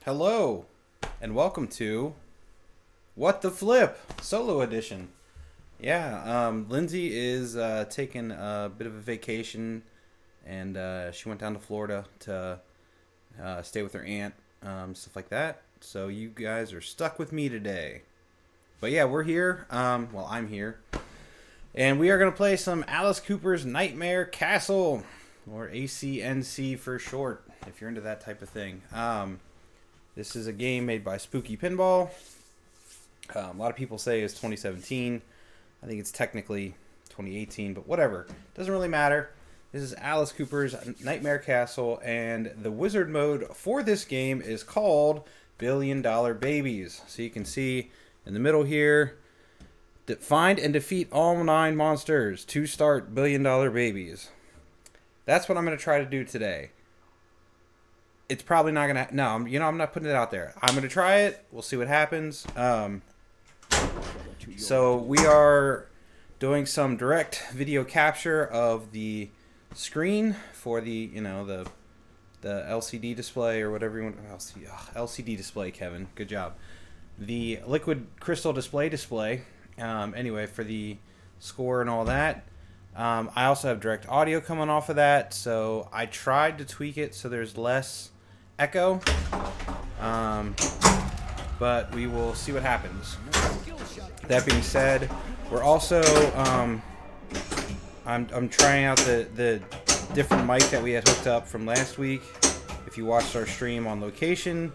Hello, and welcome to What the Flip Solo Edition. Yeah, Lindsay is taking a bit of a vacation, and she went down to Florida to stay with her aunt, stuff like that. So you guys are stuck with me today. But yeah, we're here. Well, I'm here. And we are going to play some Alice Cooper's Nightmare Castle, or ACNC for short, if you're into that type of thing. This is a game made by Spooky Pinball. A lot of people say it's 2017. I think it's technically 2018, but whatever. Doesn't really matter. This is Alice Cooper's Nightmare Castle, and the wizard mode for this game is called Billion Dollar Babies. So you can see in the middle here, find and defeat all 9 monsters to start Billion Dollar Babies. That's what I'm going to try to do today. It's probably not going to... No, I'm not putting it out there. I'm going to try it. We'll see what happens. So we are doing some direct video capture of the screen for the, the LCD display or whatever you want. LCD display, Kevin. Good job. The liquid crystal display. Anyway, for the score and all that. I also have direct audio coming off of that, so I tried to tweak it so there's less echo, but we will see what happens. That being said, we're also I'm trying out the different mic that we had hooked up from last week. If you watched our stream on location,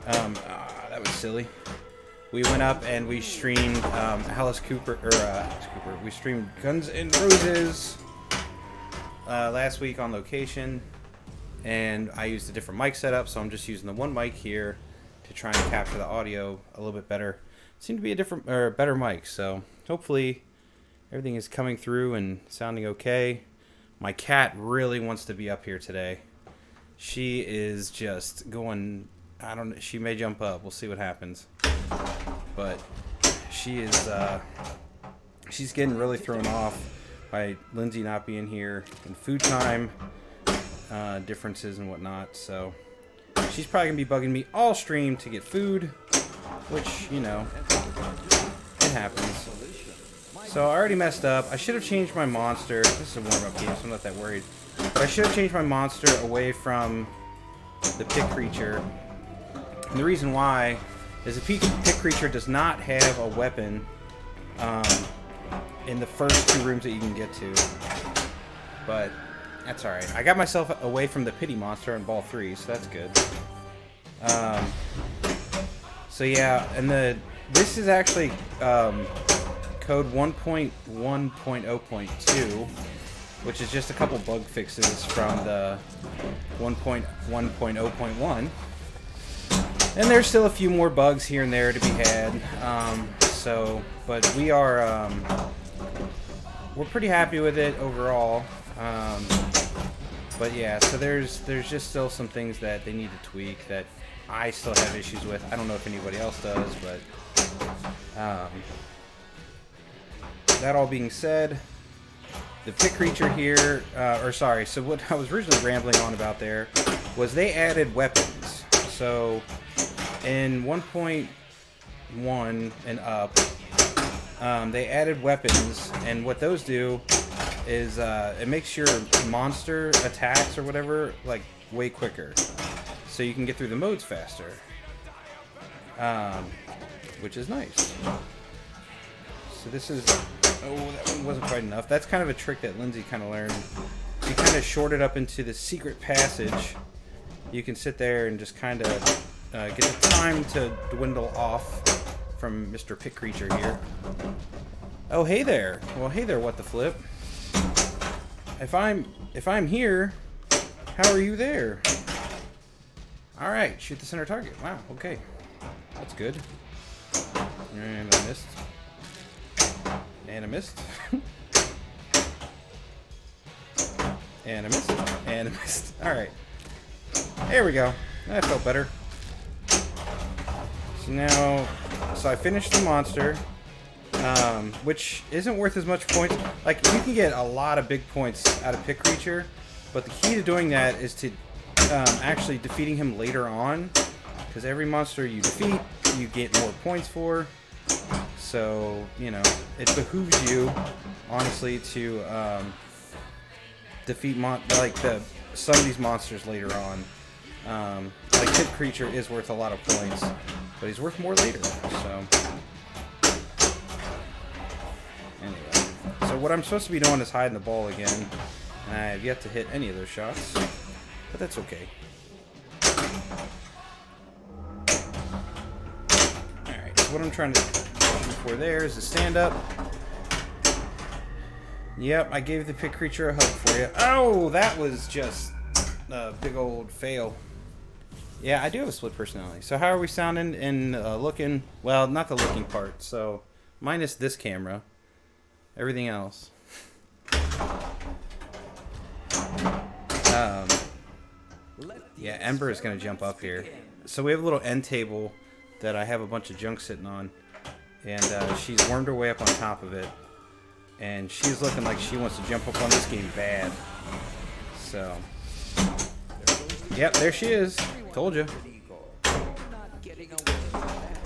that was silly. We went up and we streamed Alice Cooper. We streamed Guns N' Roses last week on location, and I used a different mic setup, so I'm just using the one mic here to try and capture the audio a little bit better. It seemed to be a different or better mic, so hopefully everything is coming through and sounding okay. My cat really wants to be up here today. She is just going. I don't know. She may jump up. We'll see what happens. But she is, she's getting really thrown off by Lindsay not being here and food time differences and whatnot. So she's probably going to be bugging me all stream to get food, which, it happens. So I already messed up. I should have changed my monster. This is a warm-up game, so I'm not that worried. But I should have changed my monster away from the pit creature. And the reason why is the pit creature does not have a weapon in the first 2 rooms that you can get to. But that's alright. I got myself away from the pity monster in Ball 3, so that's good. So yeah, and this is actually code 1.1.0.2, which is just a couple bug fixes from the 1.1.0.1. And there's still a few more bugs here and there to be had. But we are, we're pretty happy with it overall. But yeah, so there's just still some things that they need to tweak that I still have issues with. I don't know if anybody else does, but that all being said, the pit creature here, so what I was originally rambling on about there was they added weapons. So in 1.1 and up, they added weapons, and what those do is it makes your monster attacks or whatever like way quicker, so you can get through the modes faster, which is nice. So this is, that one wasn't quite enough. That's kind of a trick that Lindsay kind of learned. you kind of short it up into the secret passage, you can sit there and just kind of get the time to dwindle off from Mr. Pit Creature here. Oh, hey there. Well, hey there, what the flip. If I'm here, how are you there? Alright, shoot the center target. Wow, okay. That's good. And I missed. And I missed. And I missed. And I missed. Alright. There we go. That felt better. So now, I finished the monster, which isn't worth as much points. Like, you can get a lot of big points out of Pit Creature, but the key to doing that is to actually defeating him later on, because every monster you defeat, you get more points for. So, you know, it behooves you, honestly, to defeat some of these monsters later on. Like Pit Creature is worth a lot of points, but he's worth more later. So anyway, so what I'm supposed to be doing is hiding the ball again, and I have yet to hit any of those shots, but that's okay. Alright, so what I'm trying to do for there is to stand up. Yep, I gave the Pit Creature a hug for you. Oh, that was just a big old fail. Yeah, I do have a split personality. So how are we sounding and looking? Well, not the looking part. So minus this camera. Everything else. Yeah, Ember is going to jump up here. So we have a little end table that I have a bunch of junk sitting on. And she's wormed her way up on top of it. And she's looking like she wants to jump up on this game bad. So, yep, there she is. Told you.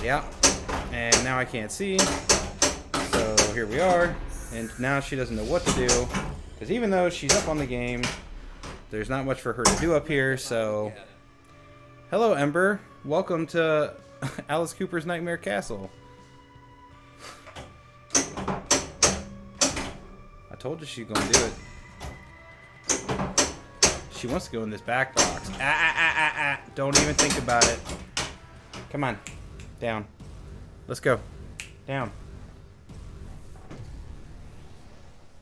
Yeah. And now I can't see. So here we are. And now she doesn't know what to do. Because even though she's up on the game, there's not much for her to do up here. So, hello, Ember. Welcome to Alice Cooper's Nightmare Castle. I told you she's gonna do it. She wants to go in this back box. Don't even think about it. Come on. Down. Let's go. Down.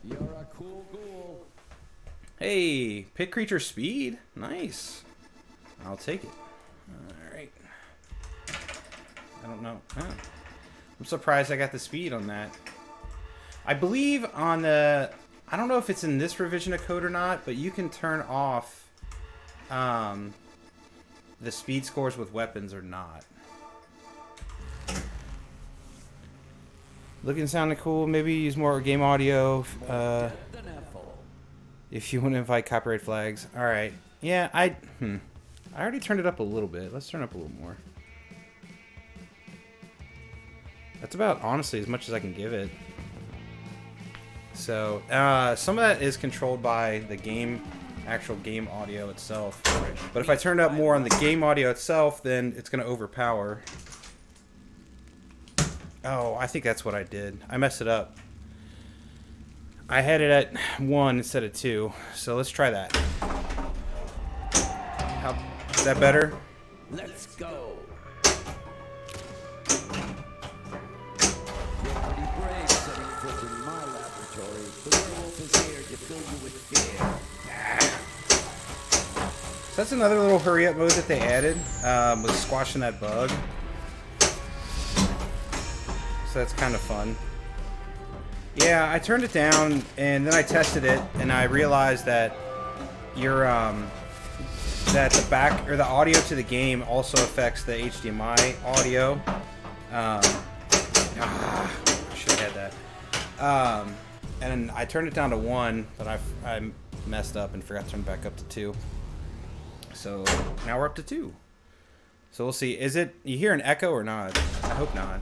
You're a cool ghoul. Hey, Pit Creature speed. Nice. I'll take it. Alright. I don't know. Huh. I'm surprised I got the speed on that. I believe on the... I don't know if it's in this revision of code or not, but you can turn off the speed scores with weapons or not. Looking sounding cool. Maybe use more game audio if you want to invite copyright flags. All right. Yeah, I already turned it up a little bit. Let's turn it up a little more. That's about, honestly, as much as I can give it. So, some of that is controlled by the actual game audio itself. But if I turn it up more on the game audio itself, then it's going to overpower. Oh, I think that's what I did. I messed it up. I had it at 1 instead of 2. So let's try that. Is that better? Let's go. So that's another little hurry up mode that they added, was squashing that bug. So that's kind of fun. Yeah, I turned it down and then I tested it and I realized that that the back or the audio to the game also affects the HDMI audio. I should have had that. And I turned it down to 1, but I messed up and forgot to turn it back up to 2. So now we're up to 2. So we'll see. Is it, you hear an echo or not? I hope not.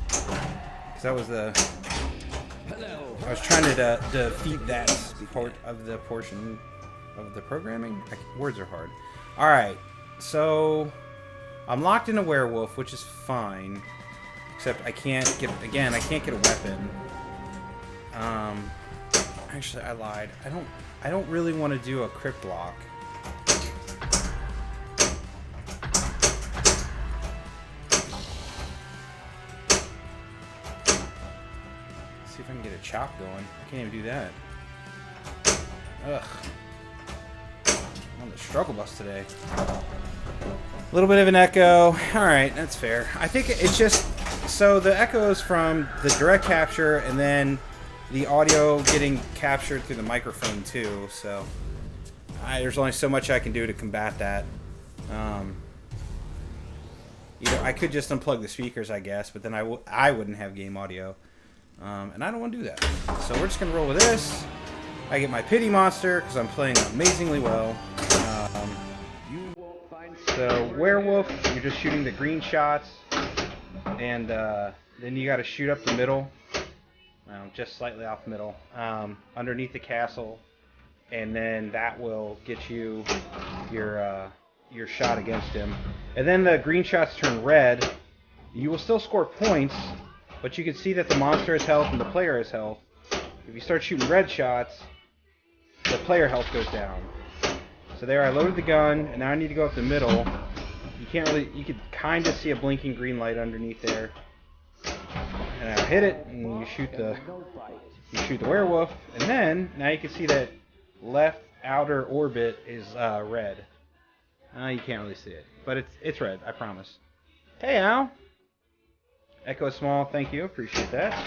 Because that was I was trying to defeat that part of the portion of the programming. Words are hard. Alright. So I'm locked in a werewolf, which is fine. Except I can't get a weapon. Actually, I lied. I I don't really want to do a crypt lock. See if I can get a chop going. I can't even do that. Ugh. I'm on the struggle bus today. A little bit of an echo. Alright, that's fair. I think it's just... So the echoes from the direct capture and then the audio getting captured through the microphone too. So there's only so much I can do to combat that. Either I could just unplug the speakers, I guess, but then I wouldn't have game audio. And I don't want to do that. So we're just going to roll with this. I get my pity monster because I'm playing amazingly well. So werewolf, you're just shooting the green shots. And then you got to shoot up the middle. Just slightly off middle. Underneath the castle. And then that will get you your shot against him. And then the green shots turn red. You will still score points. But you can see that the monster has health and the player has health. If you start shooting red shots, the player health goes down. So there, I loaded the gun, and now I need to go up the middle. You can't really, you could kind of see a blinking green light underneath there. And I hit it, and you shoot the werewolf, and then now you can see that left outer orbit is red. You can't really see it, but it's red, I promise. Hey, Al. Echo Small, thank you, appreciate that.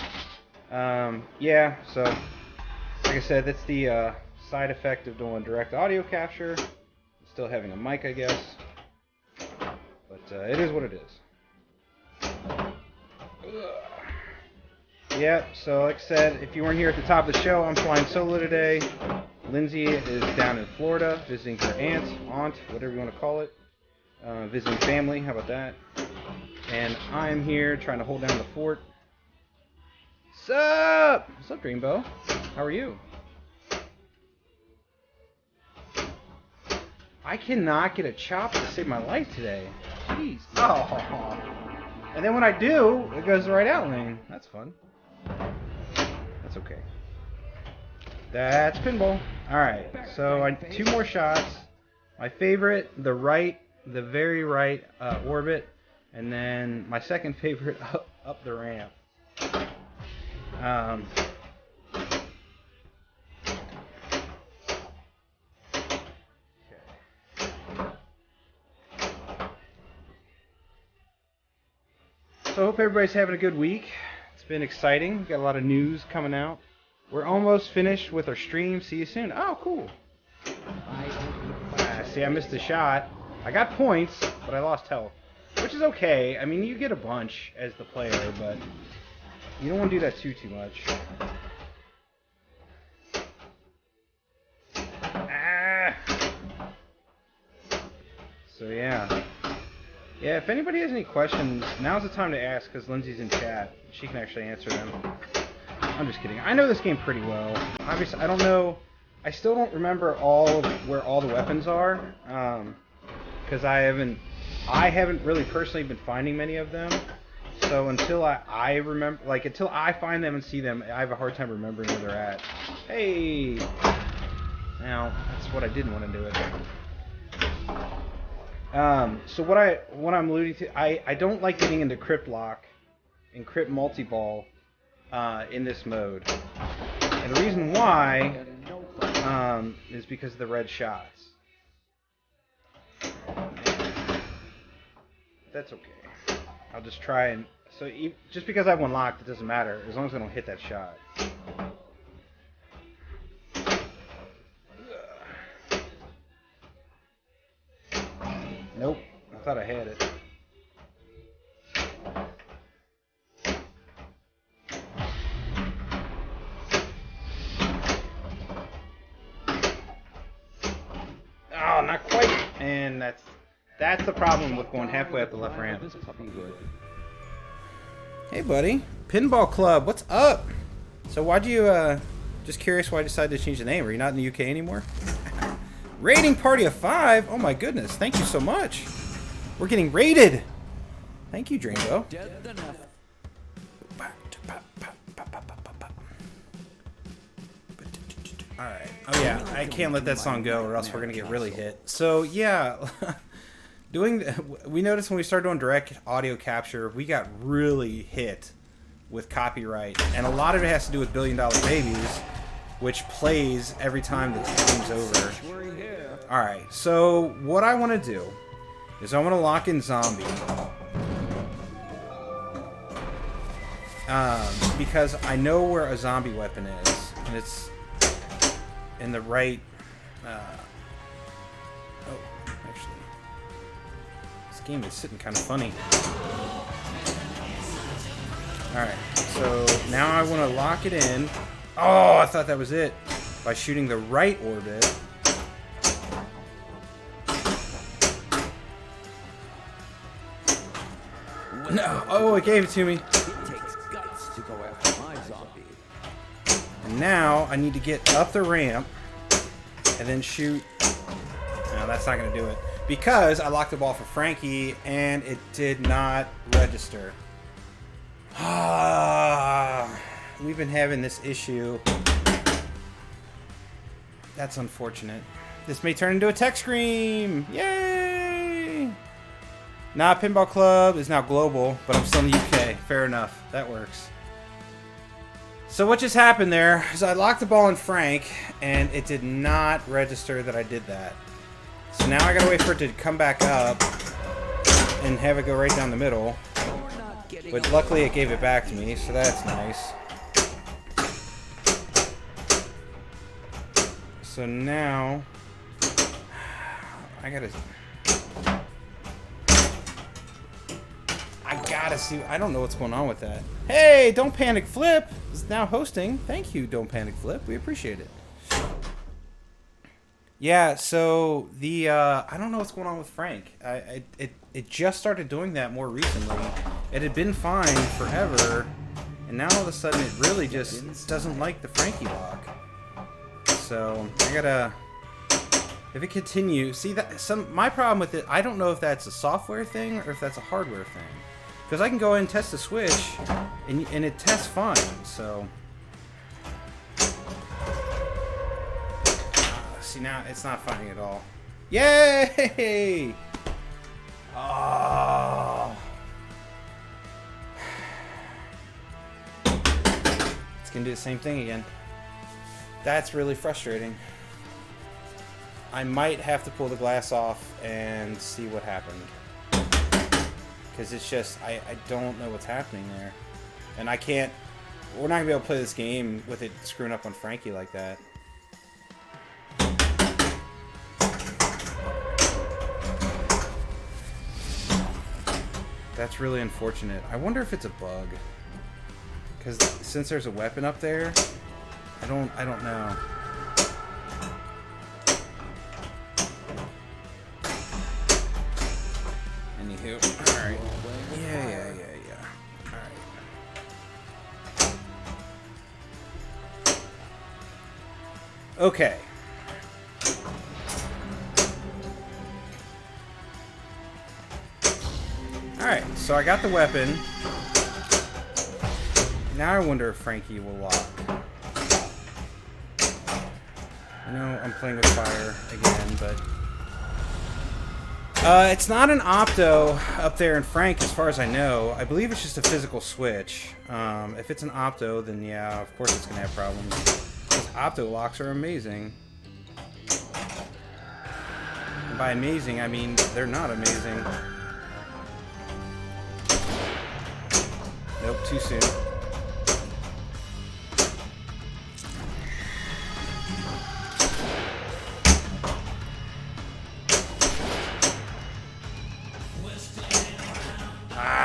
Yeah, so like I said, that's the side effect of doing direct audio capture. Still having a mic, I guess, but it is what it is. Yeah, so like I said, if you weren't here at the top of the show, I'm flying solo today. Lindsay is down in Florida visiting her aunt, whatever you want to call it, visiting family. How about that? And I'm here trying to hold down the fort. Sup? What's up, Dreambow? How are you? I cannot get a chop to save my life today. Jeez. Oh. And then when I do, it goes right out lane. That's fun. That's okay. That's pinball. Alright, so 2 more shots. My favorite, the very right orbit. And then my second favorite, up the ramp. So I hope everybody's having a good week. It's been exciting. We've got a lot of news coming out. We're almost finished with our stream. See you soon. Oh, cool. See, I missed a shot. I got points, but I lost health. Which is okay. I mean, you get a bunch as the player, but you don't want to do that too much. So yeah. Yeah, if anybody has any questions, now's the time to ask, because Lindsay's in chat. She can actually answer them. I'm just kidding. I know this game pretty well. Obviously, I don't know. I still don't remember where all the weapons are, because I haven't really personally been finding many of them. So until I remember, like until I find them and see them, I have a hard time remembering where they're at. Hey, now that's what I didn't want to do it. So what I'm alluding to, I don't like getting into Crypt Lock and Crypt Multi-Ball in this mode, and the reason why is because of the red shots. That's okay. I'll just try and... So, just because I have one locked, it doesn't matter, as long as I don't hit that shot. Nope. I thought I had it. Oh, not quite. And that's the problem with going halfway up the left ramp. Hey, buddy. Pinball Club, what's up? So why'd you, just curious why you decided to change the name. Are you not in the UK anymore? Raiding party of 5? Oh my goodness, thank you so much. We're getting raided. Thank you, Dreambo. Alright. Oh yeah, I can't let that song go or else we're gonna get really hit. So yeah, we noticed when we started doing direct audio capture, we got really hit with copyright. And a lot of it has to do with Billion Dollar Babies, which plays every time the game's over. Alright, so what I want to do is I want to lock in Zombie. Because I know where a zombie weapon is, and it's in the right. Oh, actually, this game is sitting kind of funny. All right, so now I want to lock it in. Oh, I thought that was it by shooting the right orbit. No, oh, it gave it to me. To go after my zombie. And now I need to get up the ramp and then shoot. No, that's not going to do it. Because I locked the ball for Frankie and it did not register. We've been having this issue. That's unfortunate. This may turn into a tech scream. Yay! Nah, Pinball Club is now global, but I'm still in the UK. Fair enough. That works. So what just happened there is I locked the ball in Frank, and it did not register that I did that. So now I gotta wait for it to come back up and have it go right down the middle. But luckily it gave it back to me, so that's nice. So now I gotta see. I don't know what's going on with that. Hey, Don't Panic Flip is now hosting. Thank you, Don't Panic Flip. We appreciate it. Yeah, so the I don't know what's going on with Frank. It just started doing that more recently. It had been fine forever, and now all of a sudden it really just doesn't like the Frankie lock. So I gotta. If it continues, see that my problem with it, I don't know if that's a software thing or if that's a hardware thing. Because I can go in and test the switch, and it tests fine, so... see, now it's not finding it at all. Yay! Oh. It's going to do the same thing again. That's really frustrating. I might have to pull the glass off and see what happened. Because it's just, I don't know what's happening there. And I can't, we're not going to be able to play this game with it screwing up on Frankie like that. That's really unfortunate. I wonder if it's a bug. Because since there's a weapon up there, I don't know. Anywho, alright. Yeah. Alright. Okay. Alright, so I got the weapon. Now I wonder if Frankie will lock. I know I'm playing with fire again, but... it's not an opto up there in Frank, as far as I know. I believe it's just a physical switch. If it's an opto, then yeah, of course it's going to have problems. Because opto locks are amazing. And by amazing, I mean they're not amazing. Nope, too soon.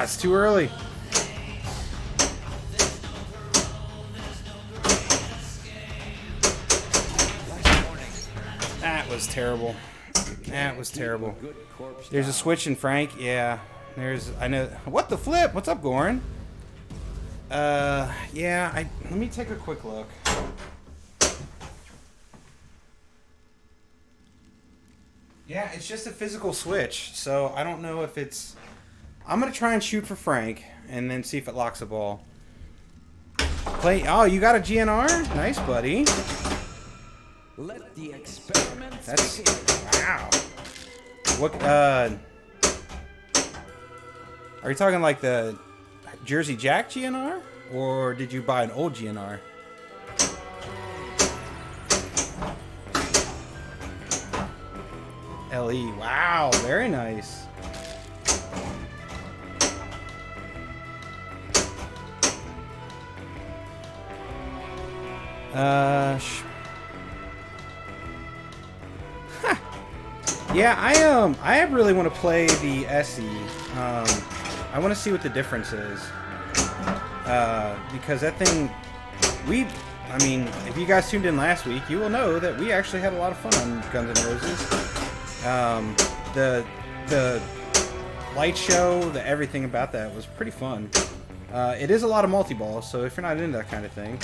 It's too early. That was terrible. That was terrible. There's a switch in Frank. Yeah. I know. What the flip? What's up, Goran? Yeah. Let me take a quick look. Yeah, it's just a physical switch. So I don't know if it's... I'm going to try and shoot for Frank, and then see if it locks a ball. Oh, you got a GNR? Nice, buddy. Let the experiments That's begin. wow. What? Are you talking like the Jersey Jack GNR, or did you buy an old GNR? LE. Wow, very nice. Yeah, I really want to play the SE. I want to see what the difference is. Because that thing, I mean, if you guys tuned in last week, you will know that we actually had a lot of fun on Guns N' Roses. The light show, the everything about that was pretty fun. It is a lot of multi-ball, so if you're not into that kind of thing,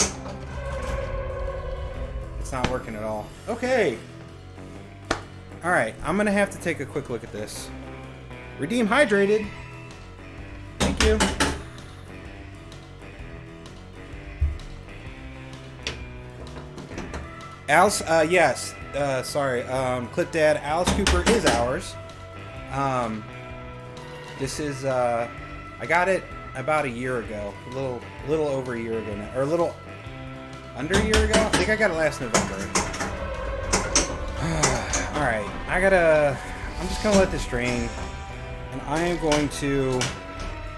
it's not working at all. Okay. Alright, I'm going to have to take a quick look at this. Redeem hydrated. Thank you. Alice, yes. Sorry. Clip Dad, Alice Cooper is ours. This is, I got it about a year ago. A little over a year ago now. Or a little under a year ago? I think I got it last November. Alright, I'm just gonna let this drain. And I am going to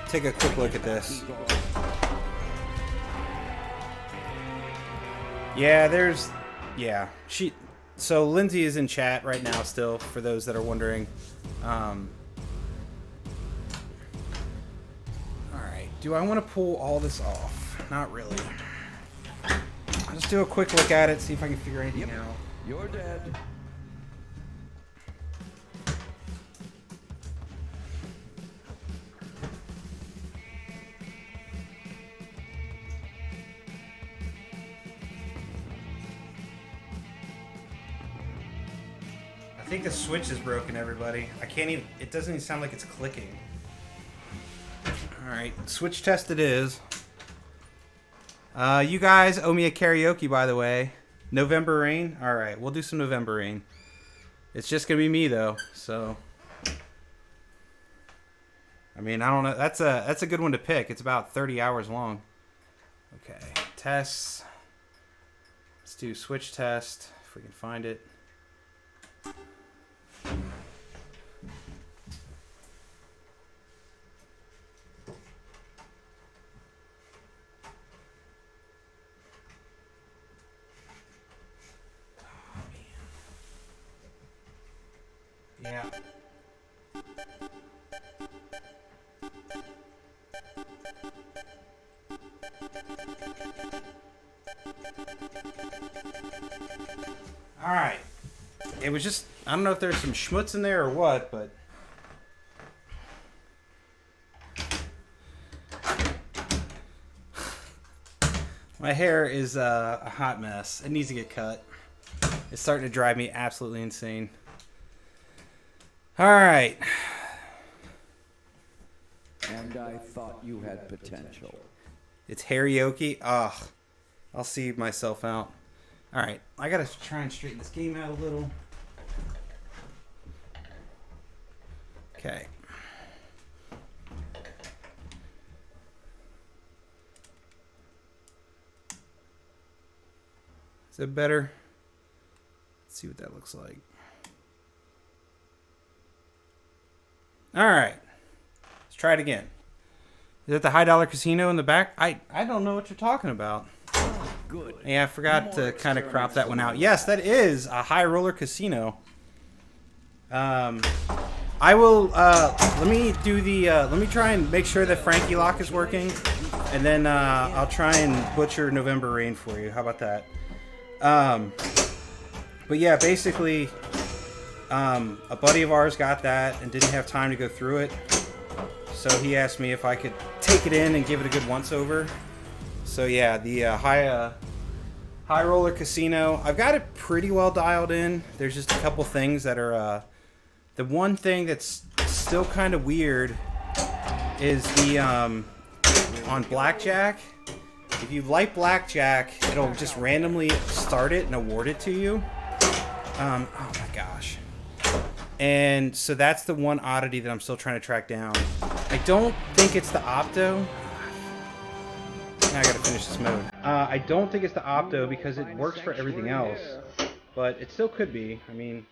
take a quick look at this. Yeah, so Lindsay is in chat right now still, for those that are wondering. Alright, do I want to pull all this off? Not really. I'll just do a quick look at it, see if I can figure anything out. You're dead. I think the switch is broken, everybody. I can't even, it doesn't even sound like it's clicking. Alright, switch test it is. You guys owe me a karaoke, by the way. November Rain? Alright, we'll do some November Rain. It's just gonna be me, though, so. I mean, I don't know. That's a good one to pick. It's about 30 hours long. Okay, tests. Let's do switch test, if we can find it. Yeah. All right. It was just, I don't know if there's some schmutz in there or what, but my hair is a hot mess. It needs to get cut. It's starting to drive me absolutely insane. All right. And I thought you had potential. It's karaoke. Ugh. I'll see myself out. All right. I got to try and straighten this game out a little. Okay. Is that better? Let's see what that looks like. All right. Let's try it again. Is that the High Dollar Casino in the back? I don't know what you're talking about. Good. Yeah, I forgot to kind of crop that one out. Yes, that is a High Roller Casino. I will, let me do the, let me try and make sure that Frankie Lock is working. And then, I'll try and butcher November Rain for you. How about that? But yeah, basically, a buddy of ours got that and didn't have time to go through it. So he asked me if I could take it in and give it a good once-over. So yeah, the High Roller Casino, I've got it pretty well dialed in. There's just a couple things that are, the one thing that's still kind of weird is the, on Blackjack. If you like Blackjack, it'll just randomly start it and award it to you. Oh my gosh. And so that's the one oddity that I'm still trying to track down. I don't think it's the Opto. Now I gotta finish this mode. I don't think it's the Opto because it works for everything else. But it still could be. I mean,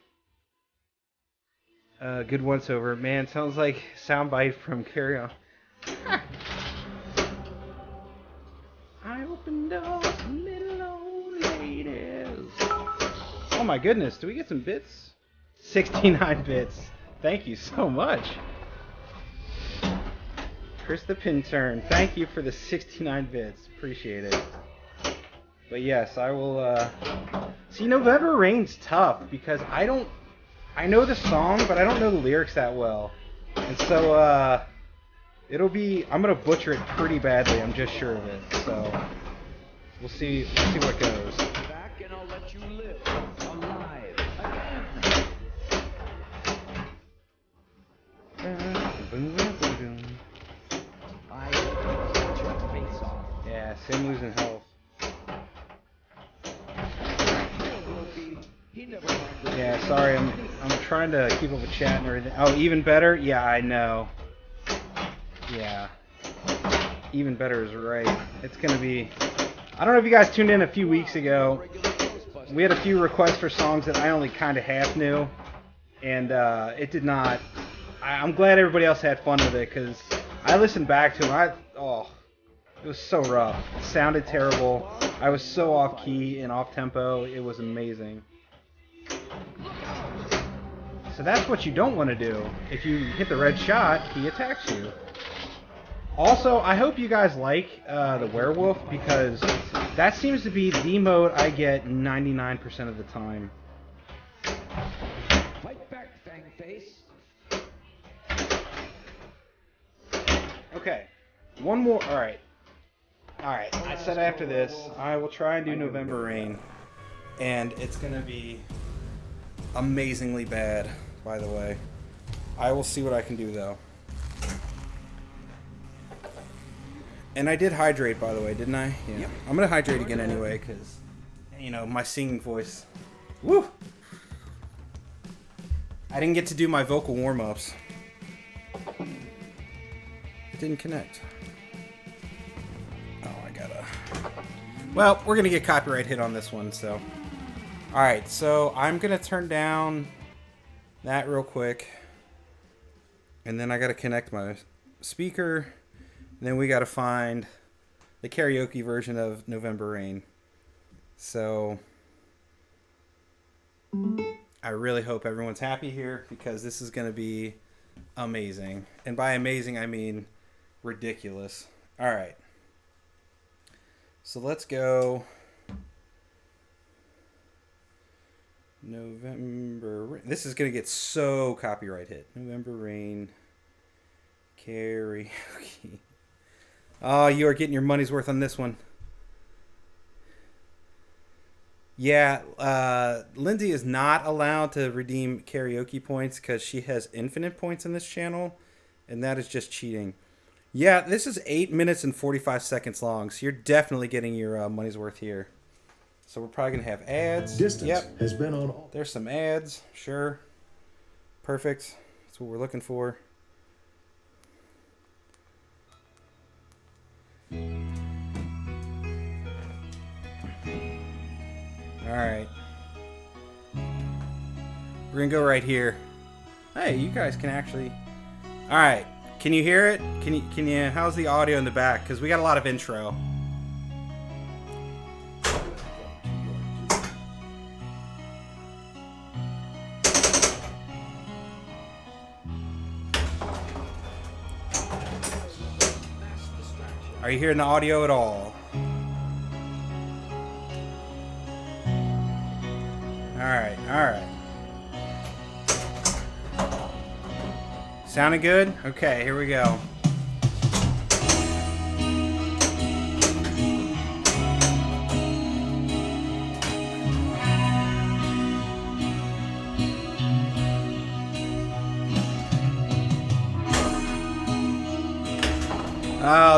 good once over. Man, sounds like soundbite from Carry On. I opened doors for little old ladies. Oh my goodness, do we get some bits? 69 bits. Thank you so much. Chris the Pintern, thank you for the 69 bits. Appreciate it. But yes, I will, see, November Rain's tough because I know the song, but I don't know the lyrics that well. And so, it'll be, I'm gonna butcher it pretty badly, I'm just sure of it. So, we'll see what goes. Back and I'll let you live alive again. I set your face off. Yeah, Sim losing health. He never minded. Yeah, sorry, I'm trying to keep up with chat and everything. Oh, even better? Yeah, I know. Yeah. Even better is right. It's gonna be... I don't know if you guys tuned in a few weeks ago. We had a few requests for songs that I only kind of half knew. And it did not... I'm glad everybody else had fun with it, because I listened back to them. It was so rough. It sounded terrible. I was so off key and off tempo. It was amazing. So that's what you don't want to do. If you hit the red shot, he attacks you. Also, I hope you guys like the werewolf, because that seems to be the mode I get 99% of the time. Fight back, Fang Face. Okay, one more. Alright. I said after this, I will try and do November Rain. And it's going to be amazingly bad, by the way. I will see what I can do, though. And I did hydrate, by the way, didn't I? Yeah. Yep. I'm going to hydrate again anyway, because, you know, my singing voice. Woo! I didn't get to do my vocal warm-ups. It didn't connect. Oh, I gotta... Well, we're going to get copyright hit on this one, so... Alright, so I'm going to turn down that real quick. And then I got to connect my speaker. And then we got to find the karaoke version of November Rain. So I really hope everyone's happy here, because this is going to be amazing. And by amazing, I mean ridiculous. Alright. So let's go... November Rain. This is going to get so copyright hit. November Rain. Karaoke. Oh, you are getting your money's worth on this one. Yeah, Lindsay is not allowed to redeem karaoke points because she has infinite points in this channel, and that is just cheating. Yeah, this is 8 minutes and 45 seconds long, so you're definitely getting your money's worth here. So we're probably going to have ads. Distance has been on. There's some ads. Sure. Perfect. That's what we're looking for. Alright. We're going to go right here. Hey, you guys can actually... Alright. Can you hear it? Can you... How's the audio in the back? Because we got a lot of intro. Are you hearing the audio at all? Alright. Sounding good? Okay, here we go.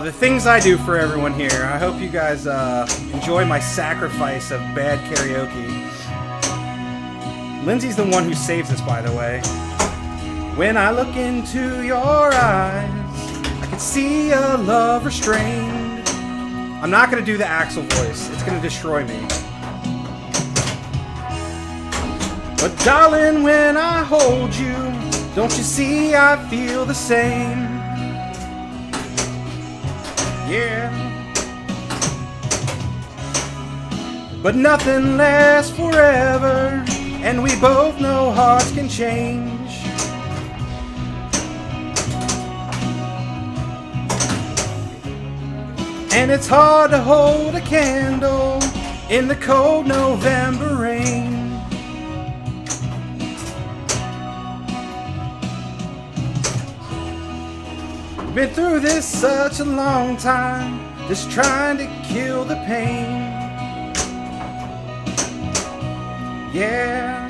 The things I do for everyone here. I hope you guys enjoy my sacrifice of bad karaoke. Lindsay's the one who saves us, by the way. When I look into your eyes, I can see a love restrained. I'm not going to do the Axl voice. It's going to destroy me. But darling, when I hold you, don't you see I feel the same? Yeah. But nothing lasts forever, and we both know hearts can change. And it's hard to hold a candle in the cold November rain. Been through this such a long time, just trying to kill the pain. Yeah.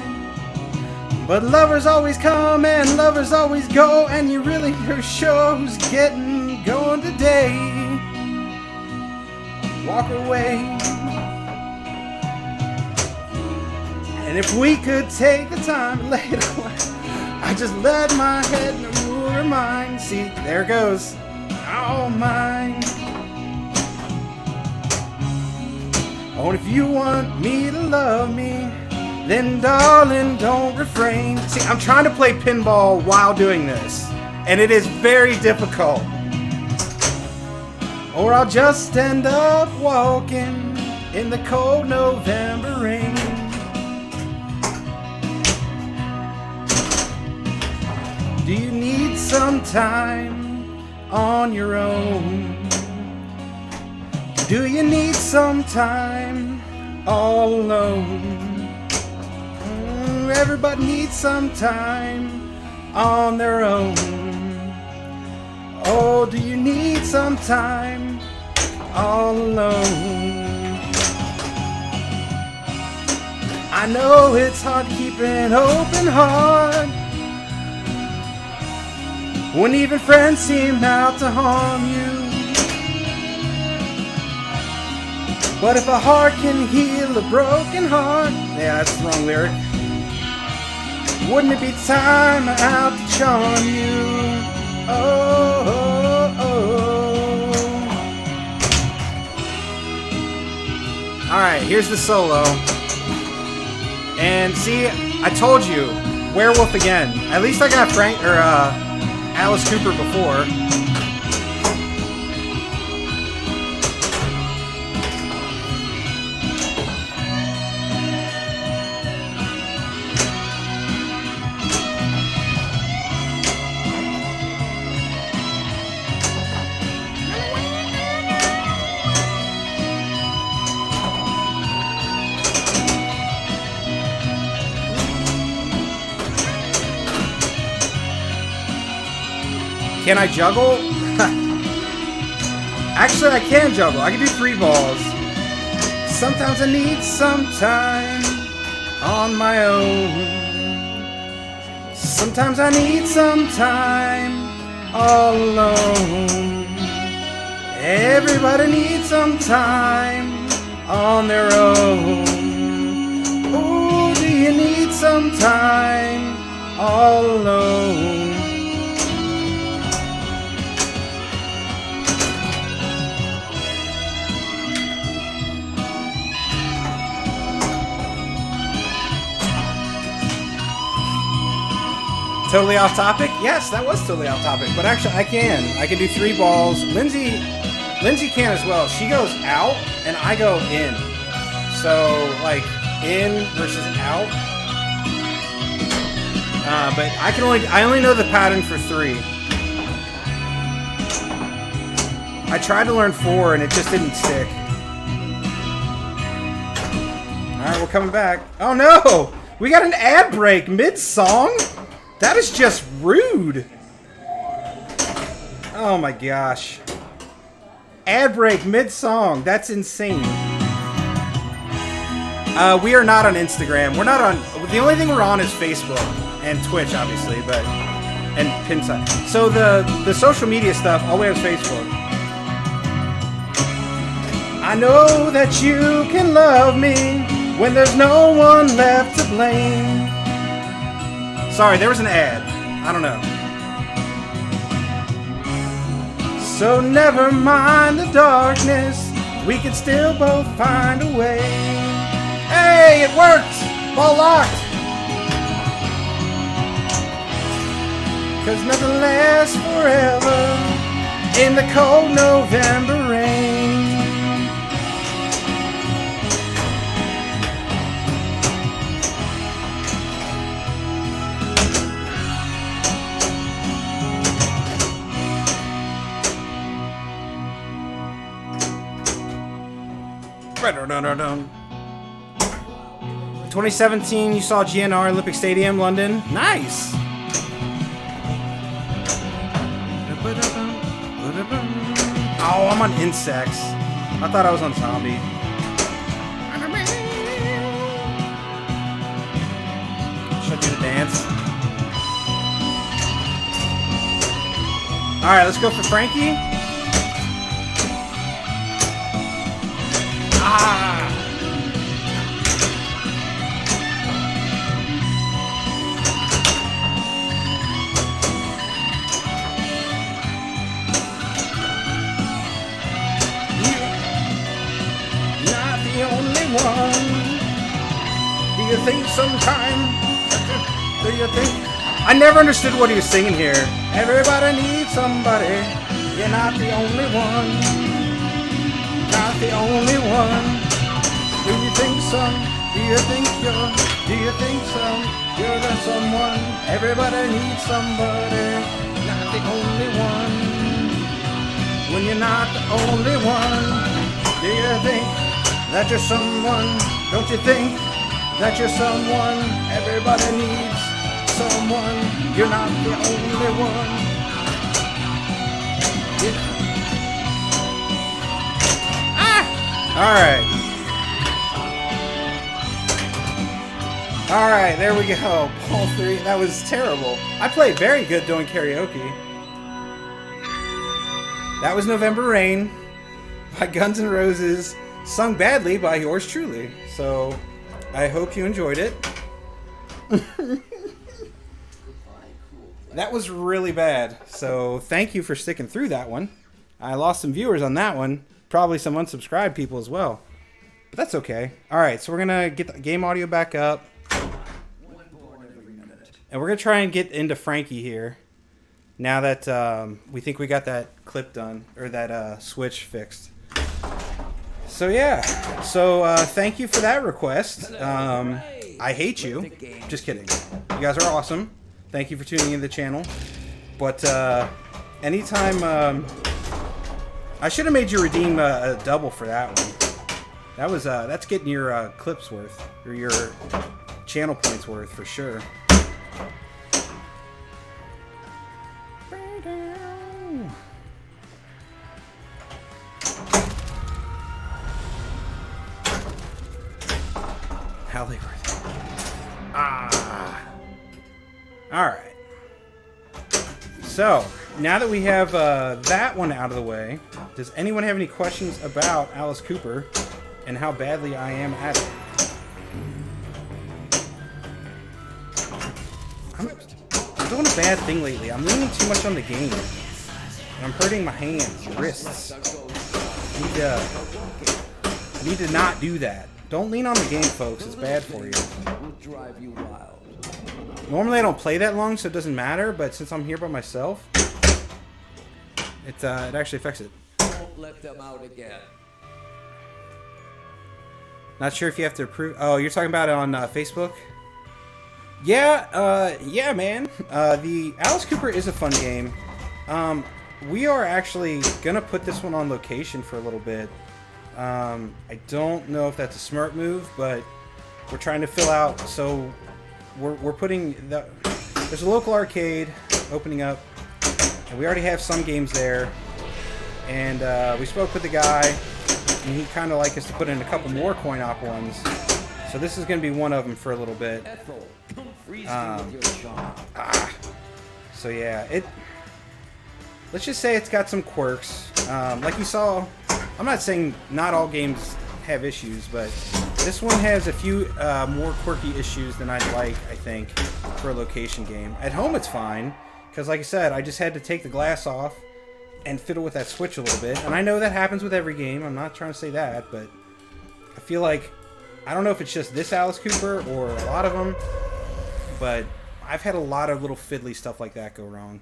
But lovers always come and lovers always go, and you really never sure who's getting going today. Walk away. And if we could take the time to lay it away, I just let my head rule her mind. See, there it goes. All mine. Oh, and if you want me to love me, then darling, don't refrain. See, I'm trying to play pinball while doing this, and it is very difficult. Or I'll just end up walking in the cold November rain. Do you need some time on your own? Do you need some time all alone? Everybody needs some time on their own. Oh, do you need some time all alone? I know it's hard to keep an open heart when even friends seem out to harm you. But if a heart can heal a broken heart, yeah, that's the wrong lyric. Wouldn't it be time out to charm you? Oh, oh, oh. Alright, here's the solo. And see, I told you, Werewolf again. At least I got Frank or Alice Cooper before. Can I juggle? Actually, I can juggle. I can do 3 balls. Sometimes I need some time on my own. Sometimes I need some time all alone. Everybody needs some time on their own. Oh, do you need some time all alone? Totally off topic? Yes, that was totally off topic. But actually, I can do 3 balls. Lindsay can as well. She goes out, and I go in. So, like, in versus out. But I only know the pattern for 3. I tried to learn 4, and it just didn't stick. All right, we're coming back. Oh no, we got an ad break mid-song. That is just rude. Oh my gosh. Ad break mid-song. That's insane. We are not on Instagram. We're not on... The only thing we're on is Facebook. And Twitch, obviously. And Pinside. So the social media stuff, all we have is Facebook. I know that you can love me when there's no one left to blame. Sorry, there was an ad. I don't know. So never mind the darkness. We can still both find a way. Hey, it worked! Ball locked! Cause nothing lasts forever in the cold November rain. Dun-dun-dun-dun. 2017, you saw GNR Olympic Stadium, London. Nice. Oh, I'm on insects. I thought I was on zombie. Should I do the dance? Alright, let's go for Frankie. Ah! One. Do you think sometime? Do you think? I never understood what he was singing here. Everybody needs somebody. You're not the only one. Not the only one. Do you think some? Do you think you're? Do you think some? You're the someone. Everybody needs somebody. Not the only one. When you're not the only one, do you think that you're someone? Don't you think that you're someone? Everybody needs someone. You're not the only one. Yeah. Ah! Alright, there we go. Ball 3. That was terrible. I played very good doing karaoke. That was November Rain by Guns N' Roses, sung badly by yours truly. So, I hope you enjoyed it. That was really bad. So, thank you for sticking through that one. I lost some viewers on that one. Probably some unsubscribed people as well. But that's okay. Alright, so we're going to get the game audio back up. And we're going to try and get into Frankie here. Now that we think we got that clip done. Or that switch fixed. So yeah, thank you for that request. I hate you. Just kidding. You guys are awesome. Thank you for tuning in to the channel. But anytime, I should have made you redeem a double for that one. That's getting your clips worth, or your channel points worth for sure. Alright. So, now that we have that one out of the way, does anyone have any questions about Alice Cooper and how badly I am at it? I'm doing a bad thing lately. I'm leaning too much on the game. And I'm hurting my hands, wrists. I need to not do that. Don't lean on the game, folks. It's bad for you. Normally I don't play that long, so it doesn't matter, but since I'm here by myself, it actually affects it. Don't let them out again. Not sure if you have to approve. Oh, you're talking about it on Facebook? Yeah, yeah, man. The Alice Cooper is a fun game. We are actually gonna put this one on location for a little bit. I don't know if that's a smart move, but we're trying to fill out, so we're putting there's a local arcade opening up, and we already have some games there, and we spoke with the guy, and he kind of like us to put in a couple more coin-op ones, so this is going to be one of them for a little bit. So yeah, let's just say it's got some quirks. Like you saw, I'm not saying not all games have issues, but this one has a few more quirky issues than I'd like, I think. for a location game. At home it's fine, because like I said, I just had to take the glass off and fiddle with that switch a little bit. And I know that happens with every game. I'm not trying to say that, but I feel like, I don't know if it's just this Alice Cooper or a lot of them, but I've had a lot of little fiddly stuff like that go wrong.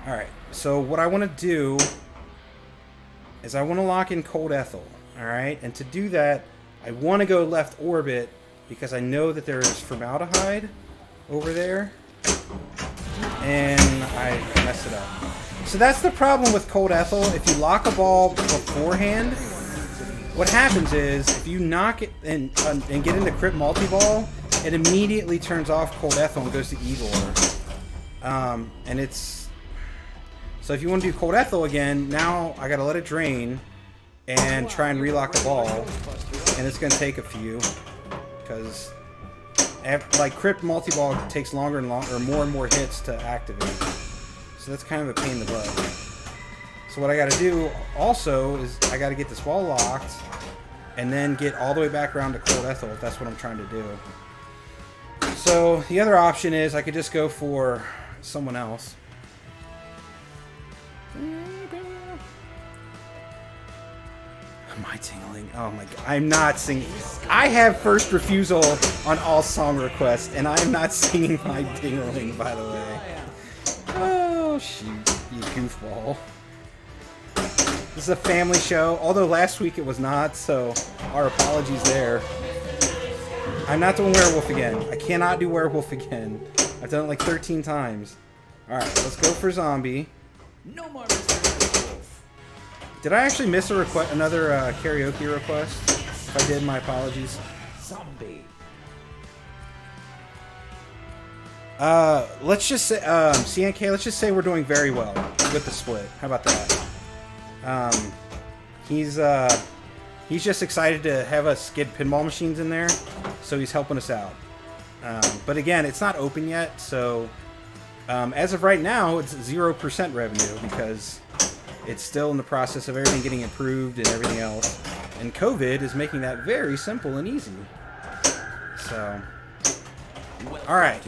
Alright, so what I want to do is I want to lock in Cold Ethel. Alright, and to do that, I want to go left orbit because I know that there is formaldehyde over there. And I messed it up. So that's the problem with Cold Ethel. If you lock a ball beforehand, what happens is if you knock it and get into Crypt Multi-Ball, it immediately turns off Cold Ethel and goes to Igor. And it's... So if you want to do Cold Ethel again, now I gotta let it drain and try and relock the ball. And it's gonna take a few. Because, like, Crypt Multi-Ball takes longer and longer, or more and more hits to activate. So that's kind of a pain in the butt. So what I gotta do also is I gotta get this ball locked and then get all the way back around to Cold Ethel if that's what I'm trying to do. So the other option is I could just go for someone else. Am I tingling? Oh my god. I'm not singing. I have first refusal on all song requests, and I'm not singing my tingling, by the way. Oh, shoot. You goofball. This is a family show, although last week it was not, so our apologies there. I'm not doing werewolf again. I cannot do werewolf again. I've done it like 13 times. Alright, let's go for zombie. No more Mr. Wolf. Did I actually miss a another karaoke request? If I did, my apologies. Zombie. Let's just say, CNK, let's just say we're doing very well with the split. How about that? He's just excited to have us get pinball machines in there, so he's helping us out. But again, it's not open yet, so as of right now, it's 0% revenue because it's still in the process of everything getting improved and everything else. And COVID is making that very simple and easy. So, alright.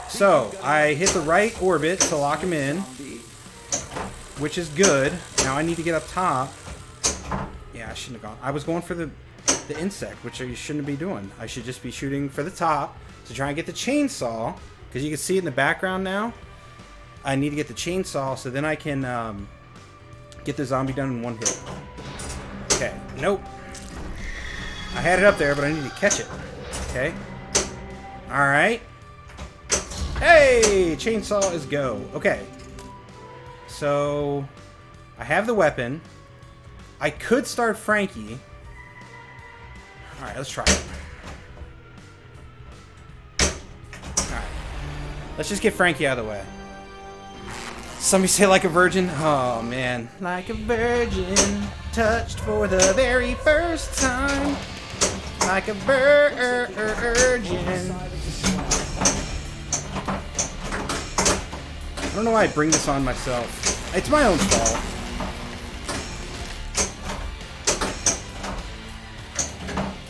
So, I hit the right orbit to lock him in, which is good. Now I need to get up top. Yeah, I shouldn't have gone. I was going for the insect, which I shouldn't be doing. I should just be shooting for the top to try and get the chainsaw, because you can see it in the background now. I need to get the chainsaw so then I can get the zombie done in one hit. Okay, nope. I had it up there, but I need to catch it. Okay. Alright. Hey! Chainsaw is go. Okay. So, I have the weapon. I could start Frankie. Alright, let's try it. Alright. Let's just get Frankie out of the way. Somebody say like a virgin? Oh, man. Like a virgin, touched for the very first time. Like a virgin. I don't know why I bring this on myself. It's my own fault.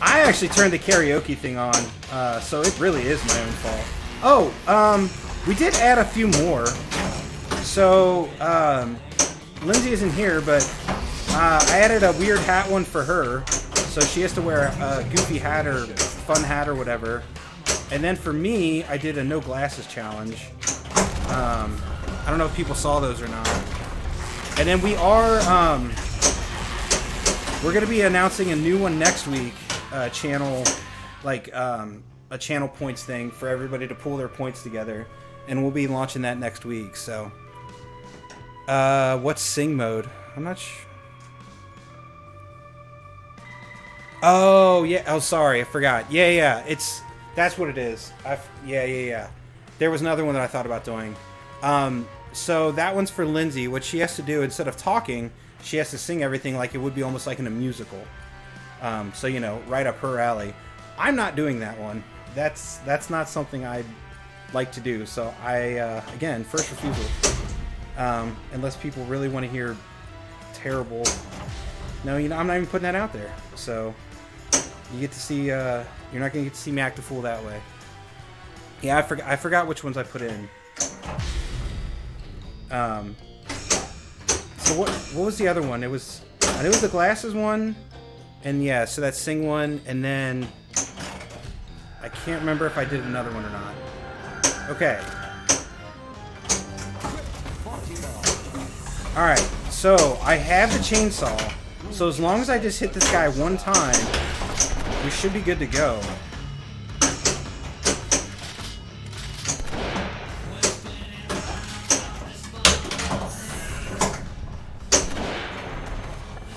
I actually turned the karaoke thing on, so it really is my own fault. Oh, we did add a few more. So, Lindsay isn't here, but I added a weird hat one for her. So she has to wear a goofy hat or fun hat or whatever. And then for me, I did a no glasses challenge. I don't know if people saw those or not. And then we are, we're going to be announcing a new one next week. Channel, like, a channel points thing for everybody to pull their points together. And we'll be launching that next week, so. What's sing mode? I'm not sure. Oh, yeah. Oh, sorry. I forgot. Yeah. That's what it is. Yeah. There was another one that I thought about doing. So that one's for Lindsay. What she has to do, instead of talking, she has to sing everything like it would be almost like in a musical. So, you know, right up her alley. I'm not doing that one. That's not something I'd like to do. So I, again, first refusal. Unless people really want to hear terrible... No, you know, I'm not even putting that out there. So, you get to see You're not gonna get to see me act a fool that way. Yeah, I forgot which ones I put in. So what was the other one? I knew it was the glasses one, and yeah, so that Sing one, and then I can't remember if I did another one or not. Okay. All right, so I have the chainsaw. So as long as I just hit this guy one time, we should be good to go.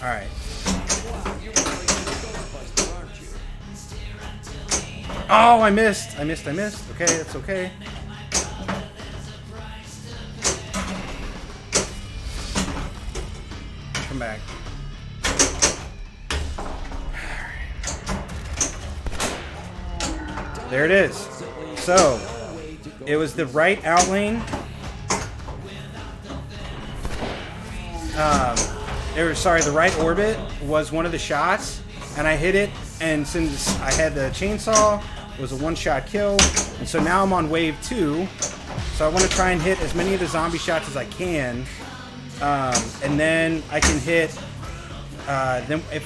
Alright. Oh, I missed. Okay, that's okay. Come back. There it is. So, it was the right out lane. The right orbit was one of the shots, and I hit it, and since I had the chainsaw, it was a one-shot kill, and so now I'm on wave 2, so I want to try and hit as many of the zombie shots as I can, and then I can hit,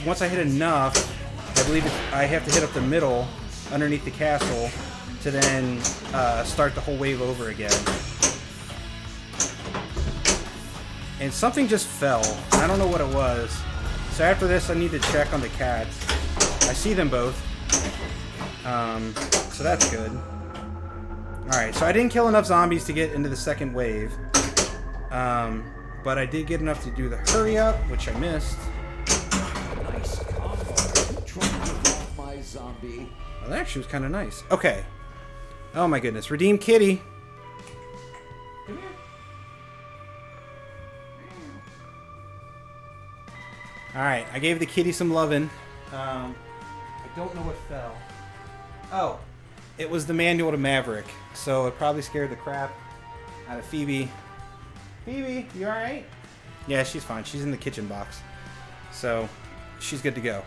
once I hit enough, I believe I have to hit up the middle, underneath the castle, to then start the whole wave over again. And something just fell. I don't know what it was. So after this, I need to check on the cats. I see them both. So that's good. Alright, so I didn't kill enough zombies to get into the second wave. But I did get enough to do the hurry up, which I missed. Nice combo. Trying to rob my zombie. Well, that actually was kind of nice. Okay. Oh my goodness. Redeem Kitty. Come here. Alright, I gave the kitty some lovin'. I don't know what fell. Oh, it was the manual to Maverick. So it probably scared the crap out of Phoebe. Phoebe, you alright? Yeah, she's fine. She's in the kitchen box. So, she's good to go.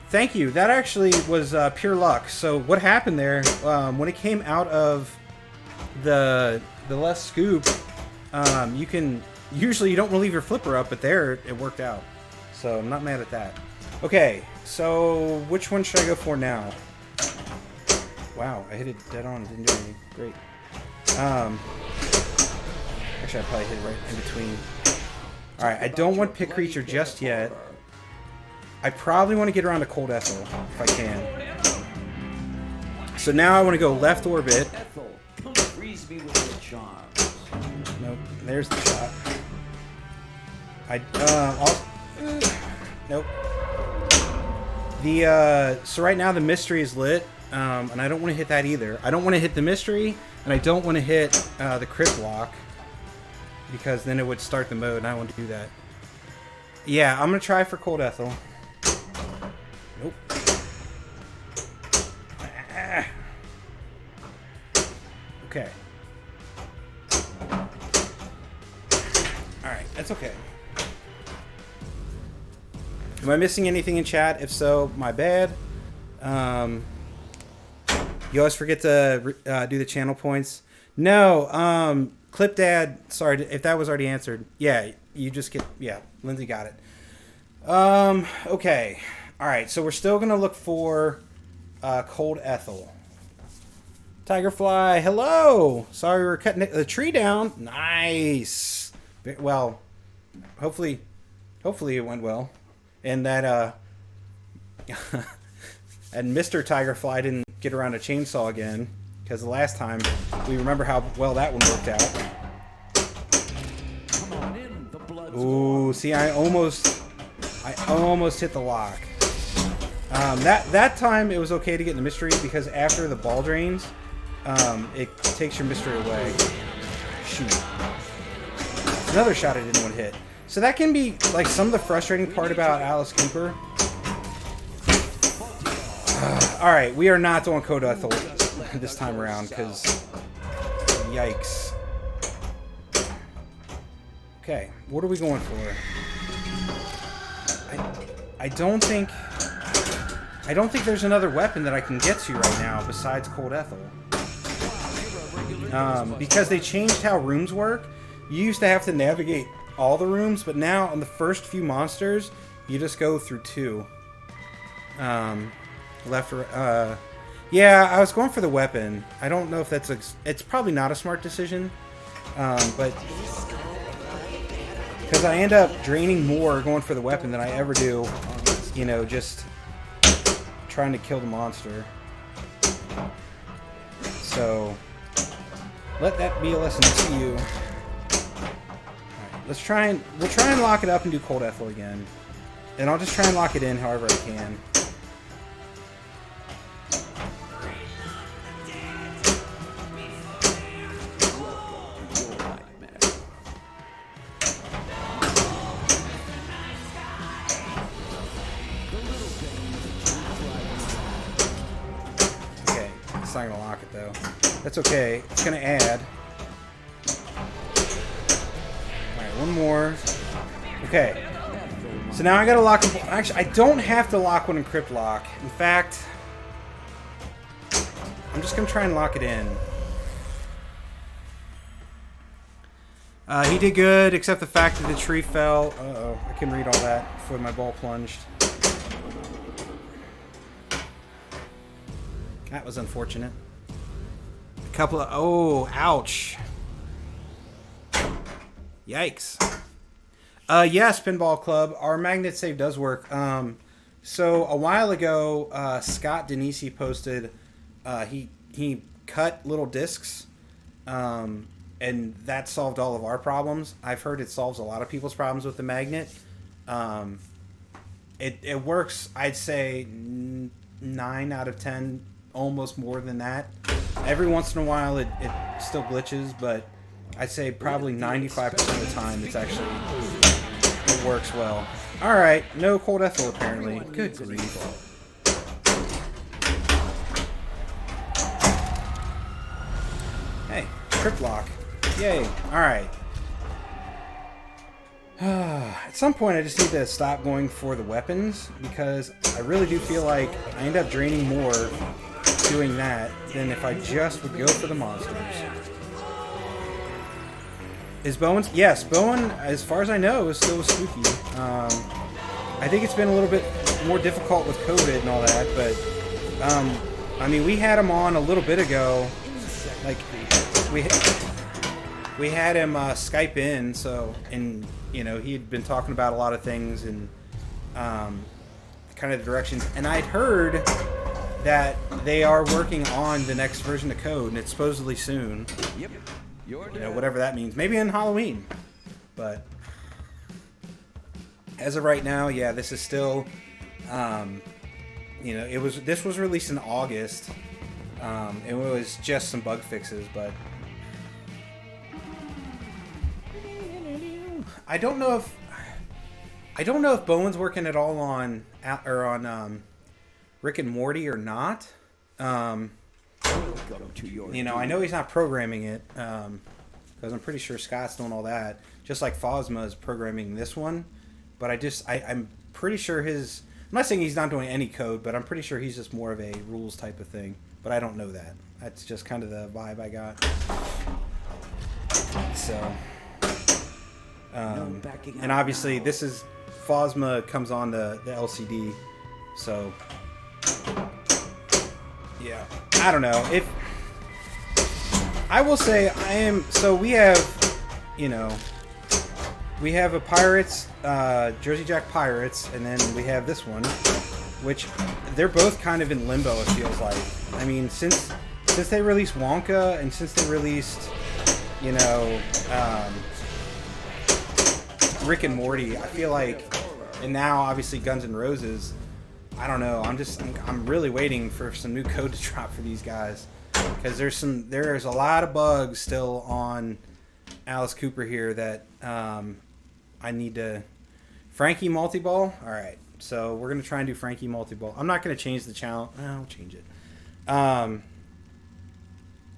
Thank you. That actually was pure luck. So what happened there, when it came out of the left scoop, usually you don't leave your flipper up, but there it worked out. So I'm not mad at that. Okay, so which one should I go for now? Wow, I hit it dead on. Didn't do anything. Great. Actually, I probably hit it right in between. Alright, I don't want Pit Creature just yet. I probably want to get around to Cold Ethel, if I can. So now I want to go left orbit. Ethel, come freeze me with your charms. Nope, there's the shot. Nope. So right now the mystery is lit, and I don't want to hit that either. I don't want to hit the mystery, and I don't want to hit the crit block, because then it would start the mode, and I don't want to do that. Yeah, I'm going to try for Cold Ethel. Nope. Okay. Alright, that's okay. Am I missing anything in chat? If so, my bad. You always forget to do the channel points. No, Clip Dad, sorry if that was already answered. Yeah, you just get, yeah, Lindsay got it. Okay. Alright, so we're still going to look for Cold Ethel. Tigerfly, hello! Sorry we're cutting the tree down. Nice! Well, hopefully it went well. And that, and Mr. Tigerfly didn't get around a chainsaw again. Because the last time, we remember how well that one worked out. Come on in, the blood's Ooh, warm. see, I almost hit the lock. That time it was okay to get in the mystery because after the ball drains, it takes your mystery away. Shoot. Another shot I didn't want to hit. So that can be like some of the frustrating part about Alice Cooper. All right, we are not doing Cold Ethel this time around because yikes. Okay, what are we going for? I I don't think there's another weapon that I can get to right now besides Cold Ethel. Because they changed how rooms work. You used to have to navigate all the rooms, but now on the first few monsters, you just go through 2. Left or yeah, I was going for the weapon. I don't know if that's it's probably not a smart decision, but because I end up draining more going for the weapon than I ever do, you know, just trying to kill the monster. So let that be a lesson to you. Alright, we'll try and lock it up and do Cold Ethel again. And I'll just try and lock it in however I can. Okay, it's not gonna lock it though. That's okay. It's gonna add. Alright, one more. Okay. So now I gotta lock them. Actually, I don't have to lock one in Crypt Lock. In fact, I'm just gonna try and lock it in. He did good, except the fact that the tree fell. Uh-oh, I couldn't read all that before my ball plunged. That was unfortunate. A couple of... Oh, ouch. Yikes. Yes, Pinball Club. Our magnet save does work. So a while ago, Scott Denisi posted, he cut little discs, and that solved all of our problems. I've heard it solves a lot of people's problems with the magnet. It works, I'd say 9 out of 10, almost more than that. Every once in a while, it still glitches, but I'd say probably 95% of the time, it's actually... It works well. Alright, no Cold Ethel apparently. Good grief. Hey, Crypt Lock. Yay. Alright. At some point I just need to stop going for the weapons, because I really do feel like I end up draining more doing that than if I just would go for the monsters. Is Bowen? Yes, Bowen, as far as I know, is still spooky. I think it's been a little bit more difficult with COVID and all that, but I mean, we had him on a little bit ago. Like, we had him Skype in, so, and you know, he had been talking about a lot of things and kind of the directions. And I'd heard that they are working on the next version of code, and it's supposedly soon. Yep. You know, whatever that means. Maybe in Halloween. But as of right now, yeah, this is still, you know, this was released in August. It was just some bug fixes, but I don't know if Bowen's working at all on Rick and Morty or not. You know, I know he's not programming it, because I'm pretty sure Scott's doing all that. Just like Phosma is programming this one, but I'm pretty sure I'm not saying he's not doing any code, but I'm pretty sure he's just more of a rules type of thing. But I don't know that. That's just kind of the vibe I got. So, and obviously this is Phosma comes on the LCD, so. Yeah, I don't know. If I will say so we have, you know, we have a Pirates, Jersey Jack Pirates, and then we have this one, which they're both kind of in limbo, it feels like. I mean, since they released Wonka and since they released, you know, Rick and Morty, I feel like, and now obviously Guns N' Roses. I don't know. I'm really waiting for some new code to drop for these guys, because there's a lot of bugs still on Alice Cooper here that I need to. Frankie Multiball. All right, so we're gonna try and do Frankie Multiball. I'm not gonna change the channel. I'll change it.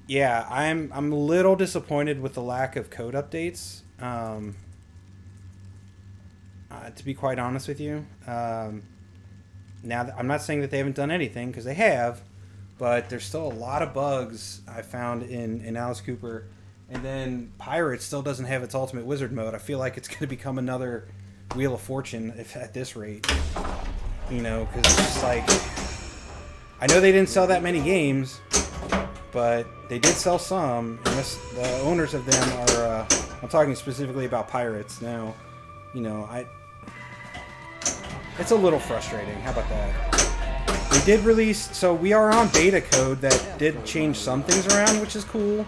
Yeah, I'm a little disappointed with the lack of code updates. To be quite honest with you. now I'm not saying that they haven't done anything, because they have, but there's still a lot of bugs I found in Alice Cooper. And then Pirates still doesn't have its ultimate wizard mode. I feel like it's going to become another Wheel of Fortune if at this rate. You know, because it's just like, I know they didn't sell that many games, but they did sell some. And the owners of them are, I'm talking specifically about Pirates now. You know, it's a little frustrating. How about that? They did release, so we are on beta code that did change some things around, which is cool.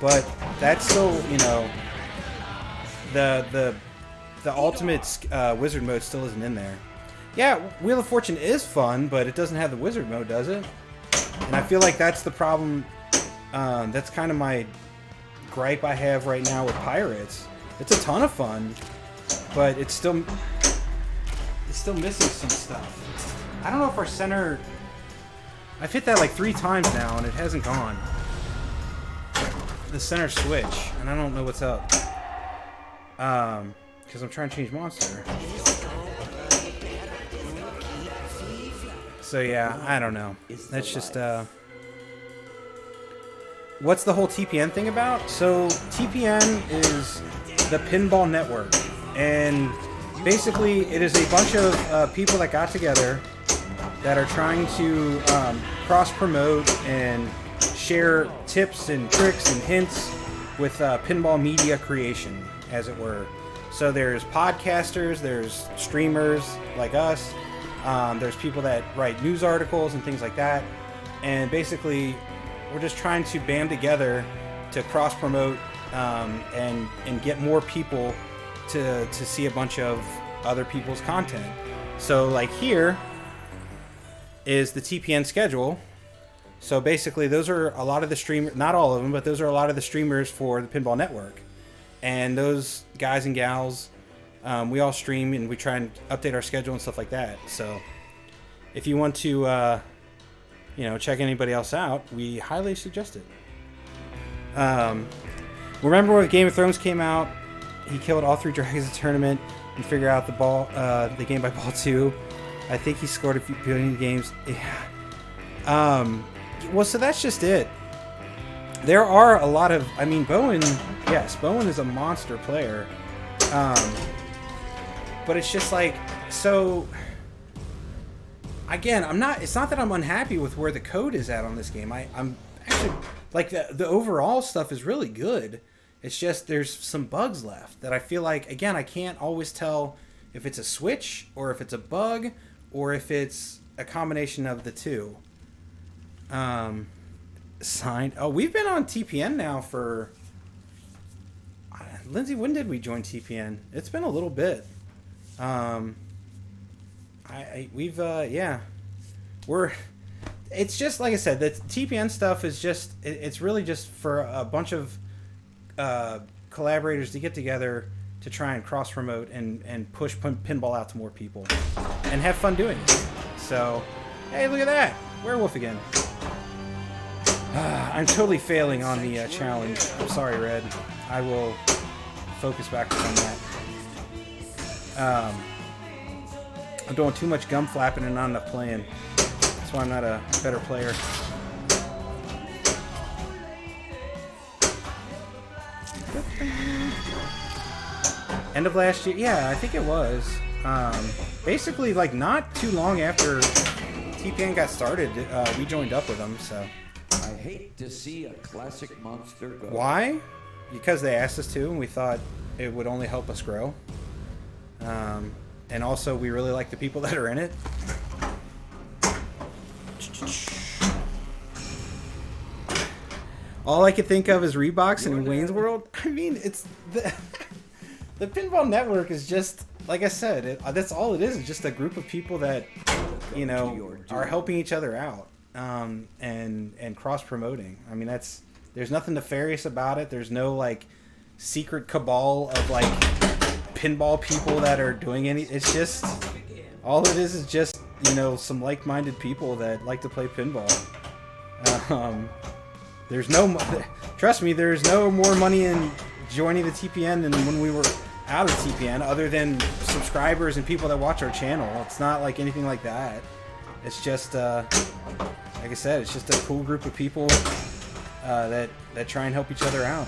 But that's still, you know, the ultimate wizard mode still isn't in there. Yeah, Wheel of Fortune is fun, but it doesn't have the wizard mode, does it? And I feel like that's the problem. That's kind of my gripe I have right now with Pirates. It's a ton of fun, but it's still missing some stuff. I don't know if our center... I've hit that like 3 times now, and it hasn't gone. The center switch, and I don't know what's up. Because I'm trying to change monster. So yeah, I don't know. That's just what's the whole TPN thing about? So TPN is the Pinball Network, and basically it is a bunch of people that got together that are trying to cross promote and share tips and tricks and hints with pinball media creation, as it were. So there's podcasters, there's streamers like us, there's people that write news articles and things like that, and basically we're just trying to band together to cross promote and get more people to see a bunch of other people's content. So like here is the TPN schedule. So basically, those are a lot of the streamers, not all of them, but those are a lot of the streamers for the Pinball Network. And those guys and gals, we all stream and we try and update our schedule and stuff like that. So if you want to, check anybody else out, we highly suggest it. Remember when Game of Thrones came out, he killed all 3 dragons in the tournament and figured out the game by ball 2. I think he scored a few billion games. Yeah. Well, so that's just it. There are a lot of... I mean, Bowen... Yes, Bowen is a monster player. But it's just like... So... Again, I'm not... It's not that I'm unhappy with where the code is at on this game. I'm actually... Like, the overall stuff is really good. It's just there's some bugs left that I feel like... Again, I can't always tell if it's a switch or if it's a bug or if it's a combination of the two. Signed. Oh, we've been on TPN now for... Lindsay, when did we join TPN? It's been a little bit. We're... It's just, like I said, the TPN stuff is just... It's really just for a bunch of collaborators to get together to try and cross-promote and push pinball out to more people. And have fun doing it. So, hey, look at that! Werewolf again. I'm totally failing on the challenge. I'm sorry, Red. I will focus back on that. I'm doing too much gum flapping and not enough playing. That's why I'm not a better player. End of last year? Yeah, I think it was. Basically, like, not too long after TPN got started, we joined up with them, so... I hate to see a classic monster go. Why? Because they asked us to, and we thought it would only help us grow. And also, we really like the people that are in it. All I could think of is Reeboks and Wayne's World. I mean, it's the Pinball Network is just, like I said, that's all it is. It's just a group of people that, you know, are helping each other out. And cross promoting. I mean, there's nothing nefarious about it. There's no like secret cabal of like pinball people that are doing any. It's just all it is just, you know, some like-minded people that like to play pinball. There's no, trust me, there's no more money in joining the TPN than when we were out of TPN, other than subscribers and people that watch our channel. It's not like anything like that. It's just, like I said, it's just a cool group of people that try and help each other out.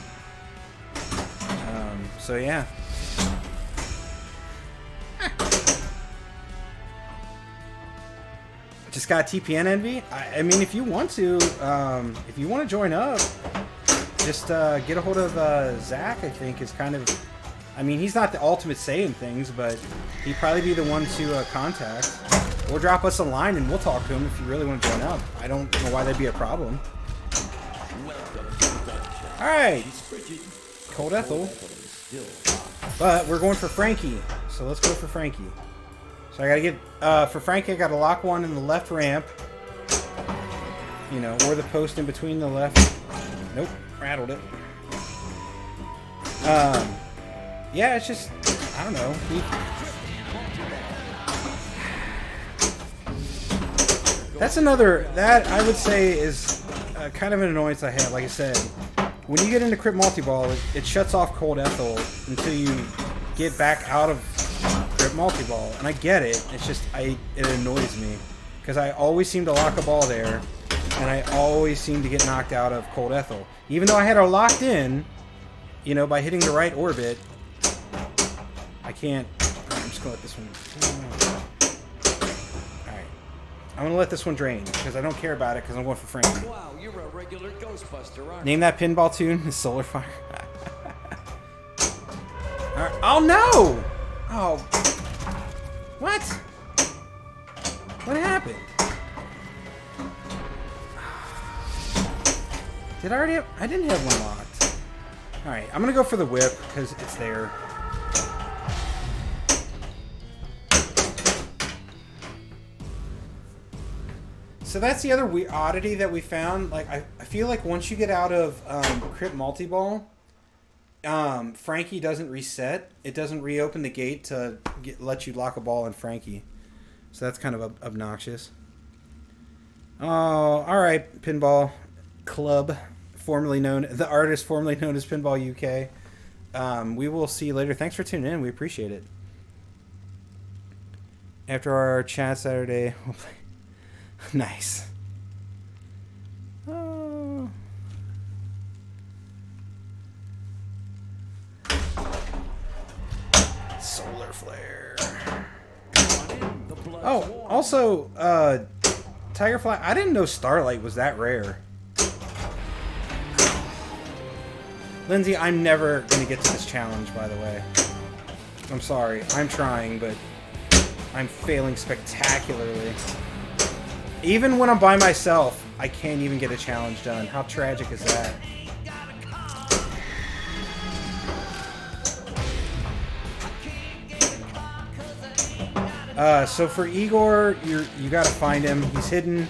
So yeah. Just got TPN envy. I mean, if you want to join up, just get a hold of Zach. I think is kind of, I mean, he's not the ultimate saying things, but he'd probably be the one to contact. Or drop us a line and we'll talk to him if you really want to join up. I don't know why that'd be a problem. All right, Cold Ethel. But we're going for Frankie, so let's go for Frankie. So I gotta get, for Frankie, I gotta lock one in the left ramp. You know, or the post in between the left. Nope, rattled it. Yeah, it's just, I don't know. That's another, that I would say is kind of an annoyance I have. Like I said, when you get into Crypt Multi-Ball, it shuts off Cold Ethel until you get back out of Crypt Multi-Ball. And I get it. It's just, it annoys me. Because I always seem to lock a ball there, and I always seem to get knocked out of Cold Ethel. Even though I had her locked in, you know, by hitting the right orbit, I can't. I'm just going to let this one. Alright. I'm going to let this one drain, because I don't care about it, because I'm going for Frankie. Wow, you're a regular Ghostbuster, aren't Name that pinball tune, is Solar Fire. Alright. Oh no! Oh. What? What happened? Did I already have... I didn't have one locked. Alright, I'm going to go for the whip, because it's there. So that's the other oddity that we found. Like, I feel like once you get out of Crypt Multi-Ball, Frankie doesn't reset. It doesn't reopen the gate to let you lock a ball in Frankie. So that's kind of obnoxious. Oh, all right, Pinball Club, formerly known, the artist formerly known as Pinball UK. We will see you later. Thanks for tuning in. We appreciate it. After our chat Saturday, we'll play. Nice. Oh. Solar flare. Oh, also, Tigerfly. I didn't know Starlight was that rare. Lindsay, I'm never gonna get to this challenge, by the way. I'm sorry. I'm trying, but I'm failing spectacularly. Even when I'm by myself, I can't even get a challenge done. How tragic is that? So for Igor, you gotta find him. He's hidden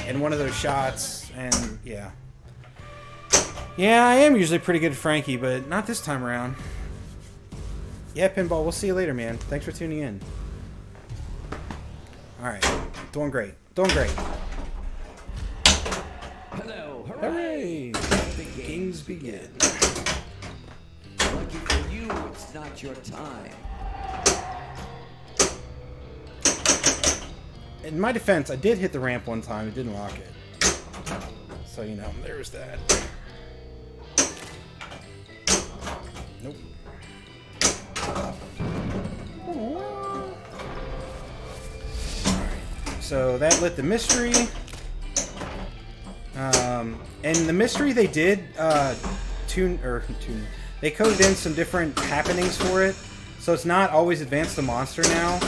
in one of those shots, and yeah. Yeah, I am usually pretty good at Frankie, but not this time around. Yeah, Pinball, we'll see you later, man. Thanks for tuning in. Alright. Doing great. Doing great. Hello, Hooray! Let the Games begin. Lucky for you, it's not your time. In my defense, I did hit the ramp one time. It didn't lock it. So, you know, there's that. Nope. So that lit the mystery. And the mystery they did they coded in some different happenings for it. So it's not always advance the monster now,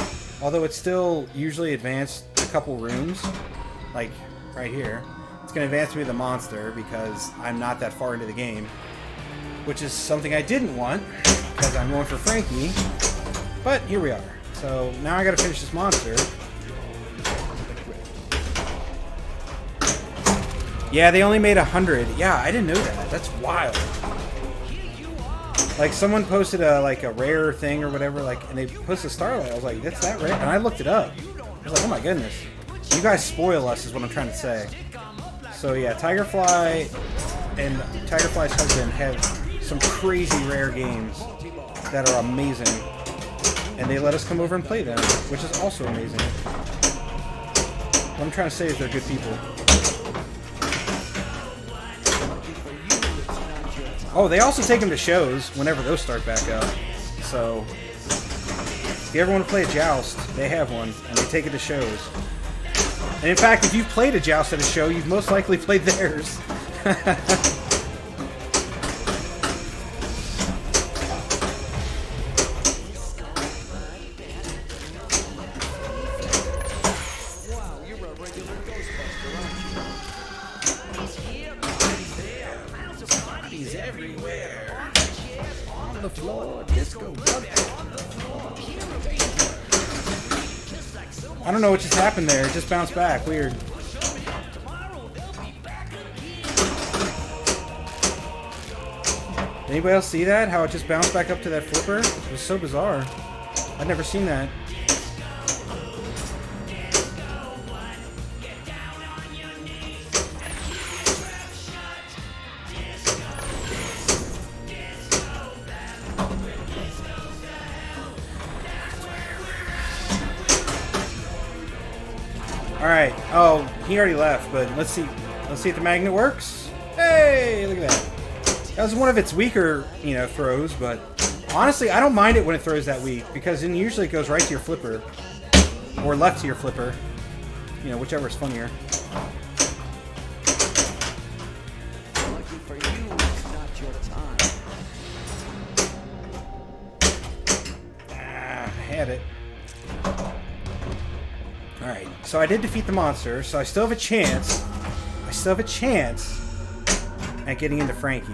although it's still usually advanced a couple rooms, like right here. It's going to advance me the monster because I'm not that far into the game, which is something I didn't want because I'm going for Frankie. But here we are. So now I got to finish this monster. Yeah, they only made 100. Yeah, I didn't know that. That's wild. Like, someone posted a rare thing or whatever, and they posted Starlight. I was like, that's that rare? And I looked it up. I was like, oh my goodness. You guys spoil us is what I'm trying to say. So yeah, Tigerfly and Tigerfly's husband have some crazy rare games that are amazing. And they let us come over and play them, which is also amazing. What I'm trying to say is they're good people. Oh, they also take them to shows whenever those start back up. So, if you ever want to play a joust, they have one, and they take it to shows. And in fact, if you've played a joust at a show, you've most likely played theirs. I don't know what just happened there. It just bounced back. Weird. Anybody else see that? How it just bounced back up to that flipper? It was so bizarre. I'd never seen that. Alright. Oh, he already left, but let's see. Let's see if the magnet works. Hey, look at that. That was one of its weaker, throws, but honestly, I don't mind it when it throws that weak, because then usually it goes right to your flipper. Or left to your flipper. Whichever is funnier. Lucky for you, it's not your time. I had it. Alright, so I did defeat the monster, so I still have a chance. At getting into Frankie.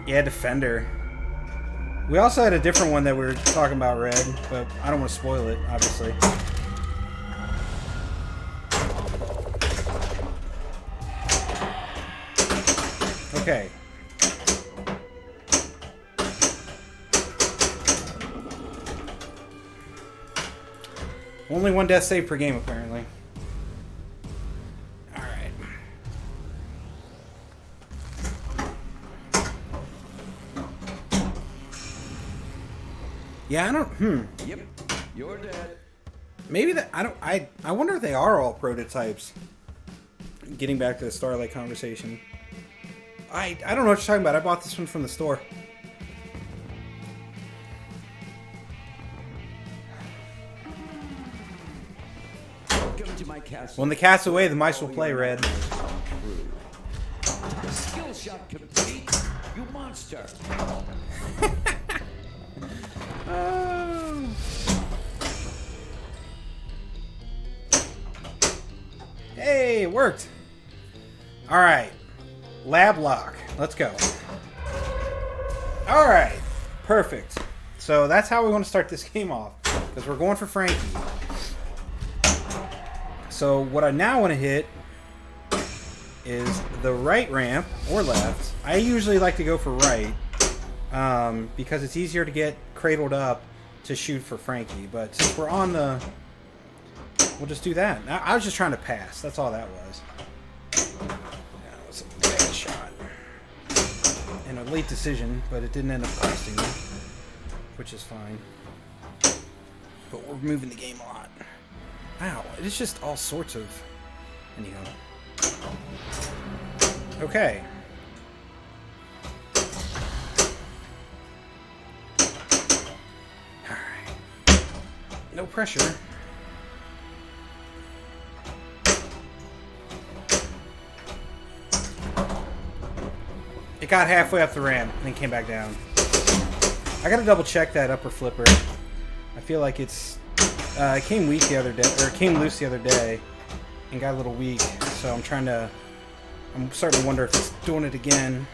Yeah, Defender. We also had a different one that we were talking about, Red, but I don't want to spoil it, obviously. Okay. Only one death save per game, apparently. Alright. Yeah, I don't... Yep, you're dead. Maybe that... I wonder if they are all prototypes. Getting back to the Starlight conversation. I don't know what you're talking about. I bought this one from the store. Welcome to my castle. When the cat's away, the mice will play, Red. Skill shot complete, you monster. Hey, it worked. Alright. Lab lock. Let's go. Alright. Perfect. So that's how we want to start this game off. Because we're going for Frankie. So what I now want to hit is the right ramp or left. I usually like to go for right. Because it's easier to get cradled up to shoot for Frankie. But since we're on the... We'll just do that. I was just trying to pass. That's all that was. That was a bad shot. And a late decision, but it didn't end up costing me. Which is fine. But we're moving the game a lot. Wow, it's just all sorts of... Anyhow. Okay. Alright. No pressure. It got halfway up the ramp and then came back down. I gotta double check that upper flipper. I feel like it's it came weak the other day, or it came loose the other day and got a little weak. So I'm starting to wonder if it's doing it again.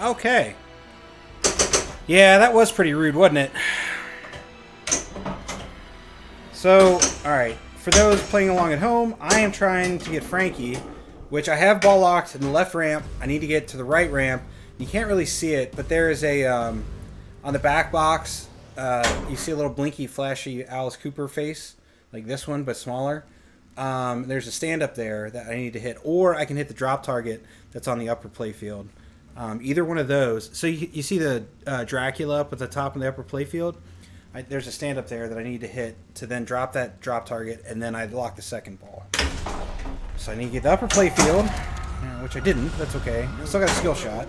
Okay. Yeah, that was pretty rude, wasn't it? So, alright. For those playing along at home, I am trying to get Frankie, which I have ball locked in the left ramp. I need to get to the right ramp. You can't really see it, but there is a, on the back box, you see a little blinky, flashy Alice Cooper face, like this one, but smaller. there's a stand up there that I need to hit, or I can hit the drop target that's on the upper playfield. Either one of those. So you see the Dracula up at the top of the upper playfield? There's a stand up there that I need to hit to then drop that drop target, and then I lock the second ball. So I need to get the upper playfield, which I didn't. That's okay. I still got a skill shot.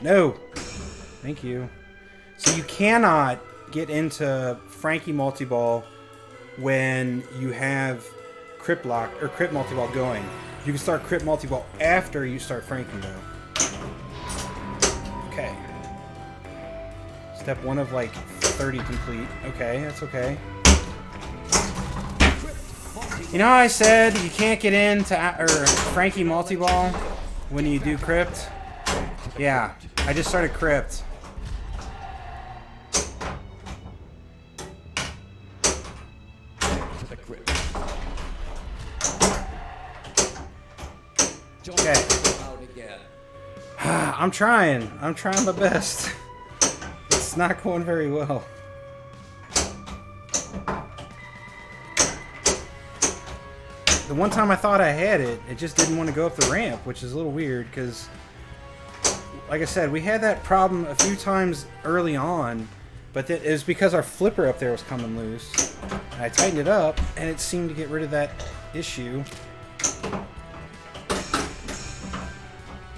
No. Thank you. So you cannot get into Frankie multi-ball when you have Crypt Lock or Crypt multi-ball going. You can start Crypt multi-ball after you start Frankie though. Okay. Step 1 of like 30 complete. Okay, that's okay. You know how I said you can't get into Frankie multi-ball when you do Crypt? Yeah, I just started Crypt. Okay. I'm trying. I'm trying my best. It's not going very well. The one time I thought I had it, it just didn't want to go up the ramp, which is a little weird because, like I said, we had that problem a few times early on, but it was because our flipper up there was coming loose. And I tightened it up, and it seemed to get rid of that issue.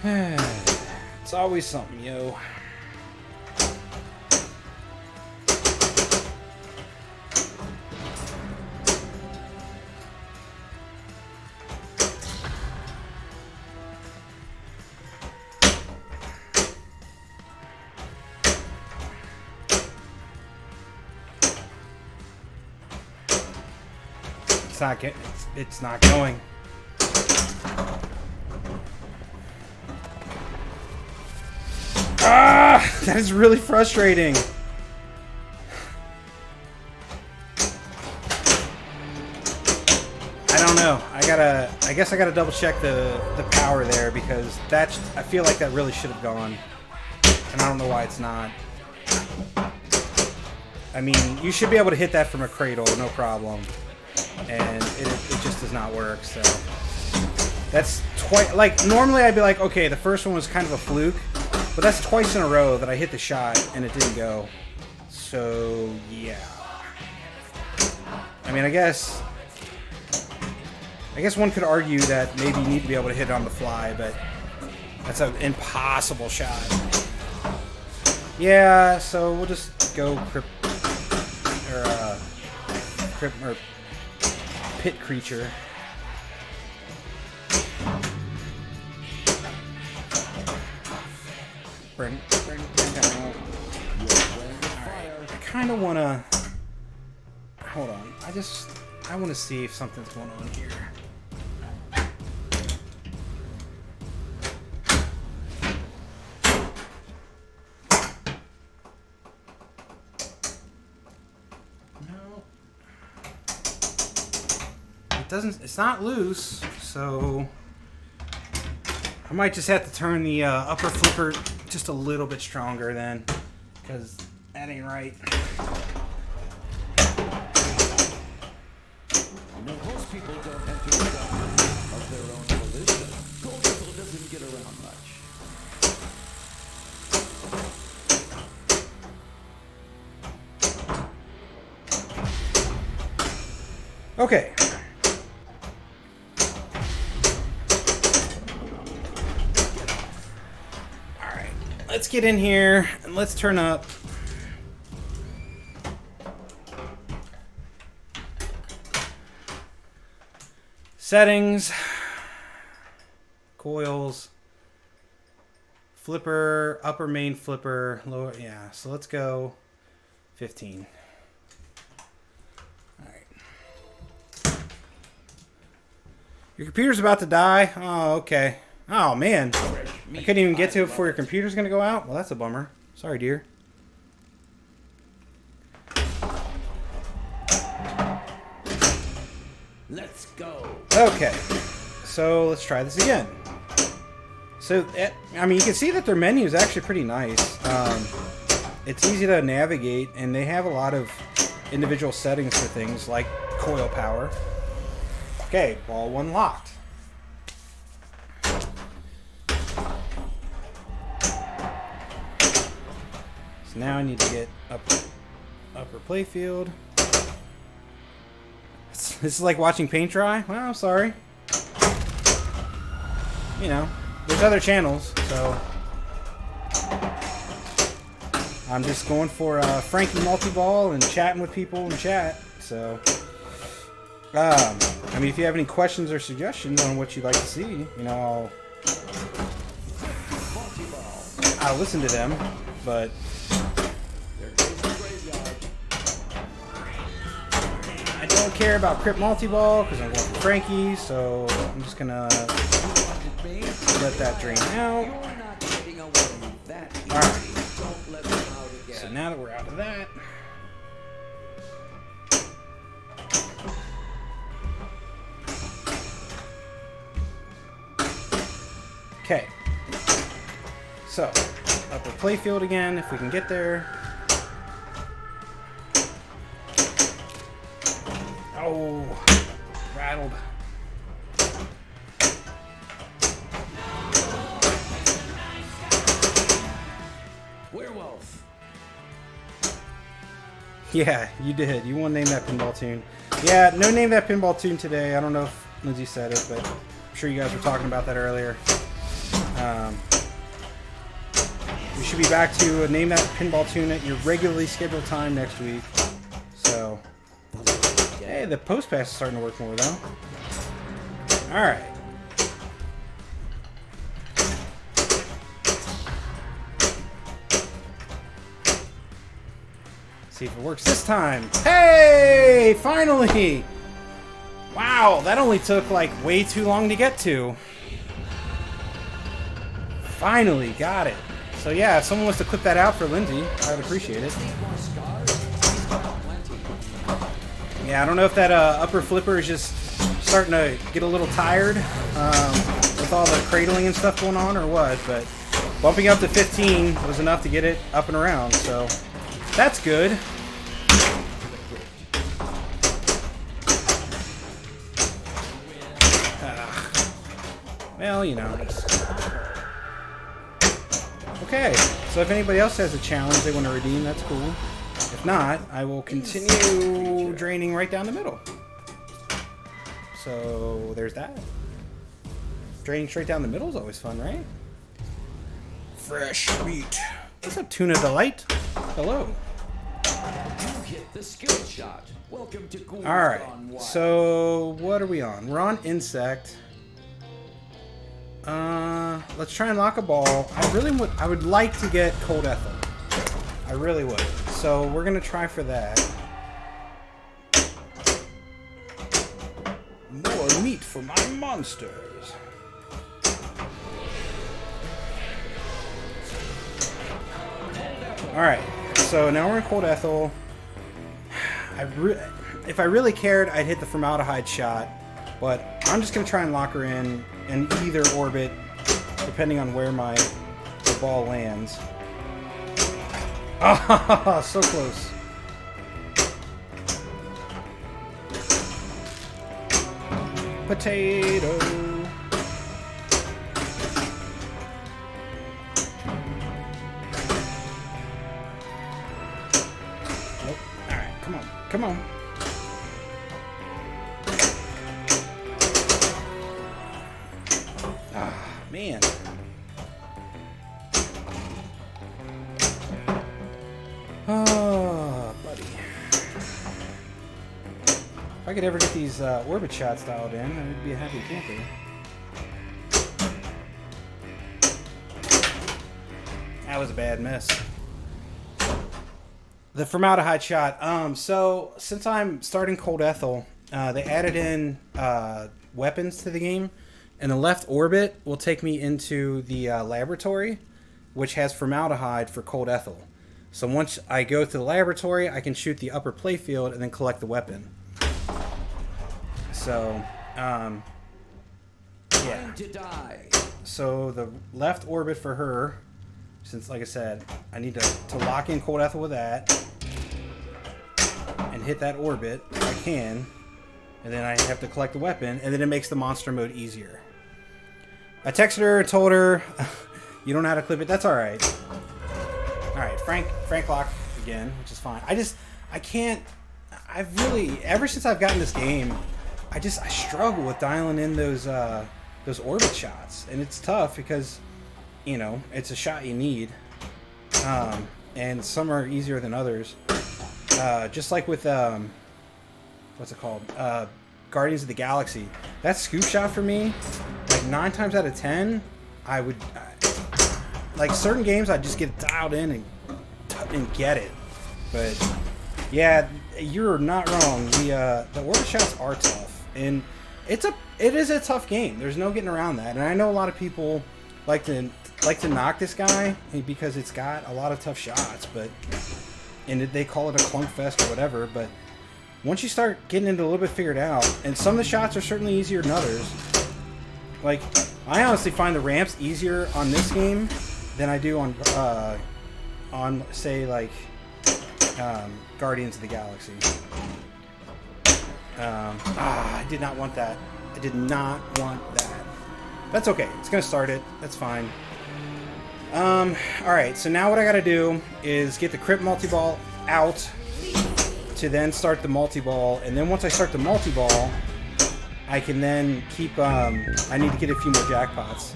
It's always something, yo. It's not going. Ah, that is really frustrating. I don't know. I guess I gotta double check the power there because I feel like that really should have gone, and I don't know why it's not. I mean, you should be able to hit that from a cradle, no problem. And it just does not work, so that's twice. Like, normally I'd be like, okay, the first one was kind of a fluke, but that's twice in a row that I hit the shot and it didn't go. So yeah, I mean, I guess one could argue that maybe you need to be able to hit it on the fly, but that's an impossible shot. Yeah, so we'll just go Pit Creature. Alright, I kind of want to... Hold on. I want to see if something's going on here. It's not loose, so I might just have to turn the upper flipper just a little bit stronger then, because that ain't right. Most people don't enter the government of their own volition. Goldfield doesn't get around much. Okay. Let's get in here and let's turn up. Settings, coils, flipper, upper main flipper, lower, yeah. So let's go 15. All right. Your computer's about to die. Oh, okay. Oh man. I couldn't even get to it before your computer's gonna go out? Well, that's a bummer. Sorry, dear. Let's go. Okay. So let's try this again. So, I mean, you can see that their menu is actually pretty nice. it's easy to navigate, and they have a lot of individual settings for things like coil power. Okay, ball 1 locked. So now I need to get upper playfield. This is like watching paint dry? Well, I'm sorry. You know, there's other channels, so I'm just going for Frankie multi-ball and chatting with people in chat. So, I mean, if you have any questions or suggestions on what you'd like to see, you know, I'll listen to them, but I don't care about Crypt multi-ball because I'm going for Frankie, so I'm just gonna let that drain out. Alright. So now that we're out of that, okay. So, upper playfield again, if we can get there. Oh, rattled. Werewolf. Yeah, you did. You want to name that pinball tune. Yeah, no name that pinball tune today. I don't know if Lindsay said it, but I'm sure you guys were talking about that earlier. We should be back to name that pinball tune at your regularly scheduled time next week. So, hey, the post pass is starting to work more though. All right. See if it works this time. Hey, finally! Wow, that only took like way too long to get to. Finally got it. So yeah, if someone wants to clip that out for Lindsay, I would appreciate it. Yeah, I don't know if that upper flipper is just starting to get a little tired with all the cradling and stuff going on or what, but bumping up to 15 was enough to get it up and around, so that's good. Well, you know. Okay, so if anybody else has a challenge they want to redeem, that's cool. If not, I will continue draining right down the middle. So there's that. Draining straight down the middle is always fun, right? Fresh meat. What's up, Tuna Delight? Hello. You hit the skill shot. Welcome to Ghouls All right. Gone Wild. So what are we on? We're on Insect. Let's try and lock a ball. I would like to get Cold Ethel. I really would. So we're gonna try for that. More meat for my monsters. All right. So now we're in Cold Ethel. If I really cared, I'd hit the formaldehyde shot, but I'm just gonna try and lock her in either orbit, depending on where the ball lands. Ah, so close. Potato. Nope. All right, come on, come on. Man. Oh, buddy. If I could ever get these orbit shots dialed in, I'd be a happy camper. That was a bad miss. The formaldehyde shot. So, since I'm starting Cold Ethel, they added in weapons to the game. And the left orbit will take me into the laboratory, which has formaldehyde for Cold Ethel. So once I go to the laboratory, I can shoot the upper playfield and then collect the weapon. So, yeah. Time to die. So the left orbit for her since, like I said, I need to lock in Cold Ethel with that and hit that orbit if I can, and then I have to collect the weapon, and then it makes the monster mode easier. I texted her and told her, you don't know how to clip it. That's all right. All right, Frank lock again, which is fine. I can't. I've really, ever since I've gotten this game, I struggle with dialing in those orbit shots, and it's tough because, you know, it's a shot you need, and some are easier than others. Just like with what's it called? Guardians of the Galaxy. That scoop shot for me, like 9 times out of 10, like certain games I just get dialed in and get it. But yeah, you're not wrong. The orbit shots are tough, and it is a tough game. There's no getting around that. And I know a lot of people like to knock this guy because it's got a lot of tough shots, and they call it a clunk fest or whatever. But once you start getting into a little bit figured out, and some of the shots are certainly easier than others. Like, I honestly find the ramps easier on this game than I do on say like Guardians of the Galaxy. I did not want that. I did not want that. That's okay. It's gonna start it. That's fine. Alright, so now what I gotta do is get the Crypt multi-ball out to then start the multi-ball, and then once I start the multi-ball, I can then keep, I need to get a few more jackpots.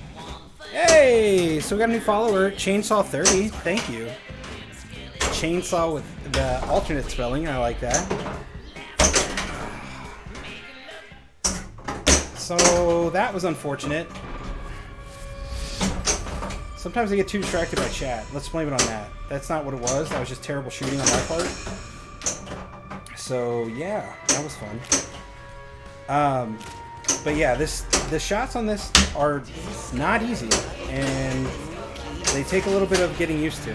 Hey! So we got a new follower, Chainsaw30. Thank you. Chainsaw with the alternate spelling. I like that. So that was unfortunate. Sometimes I get too distracted by chat. Let's blame it on that. That's not what it was. That was just terrible shooting on my part. So yeah, that was fun. But yeah, the shots on this are not easy, and they take a little bit of getting used to.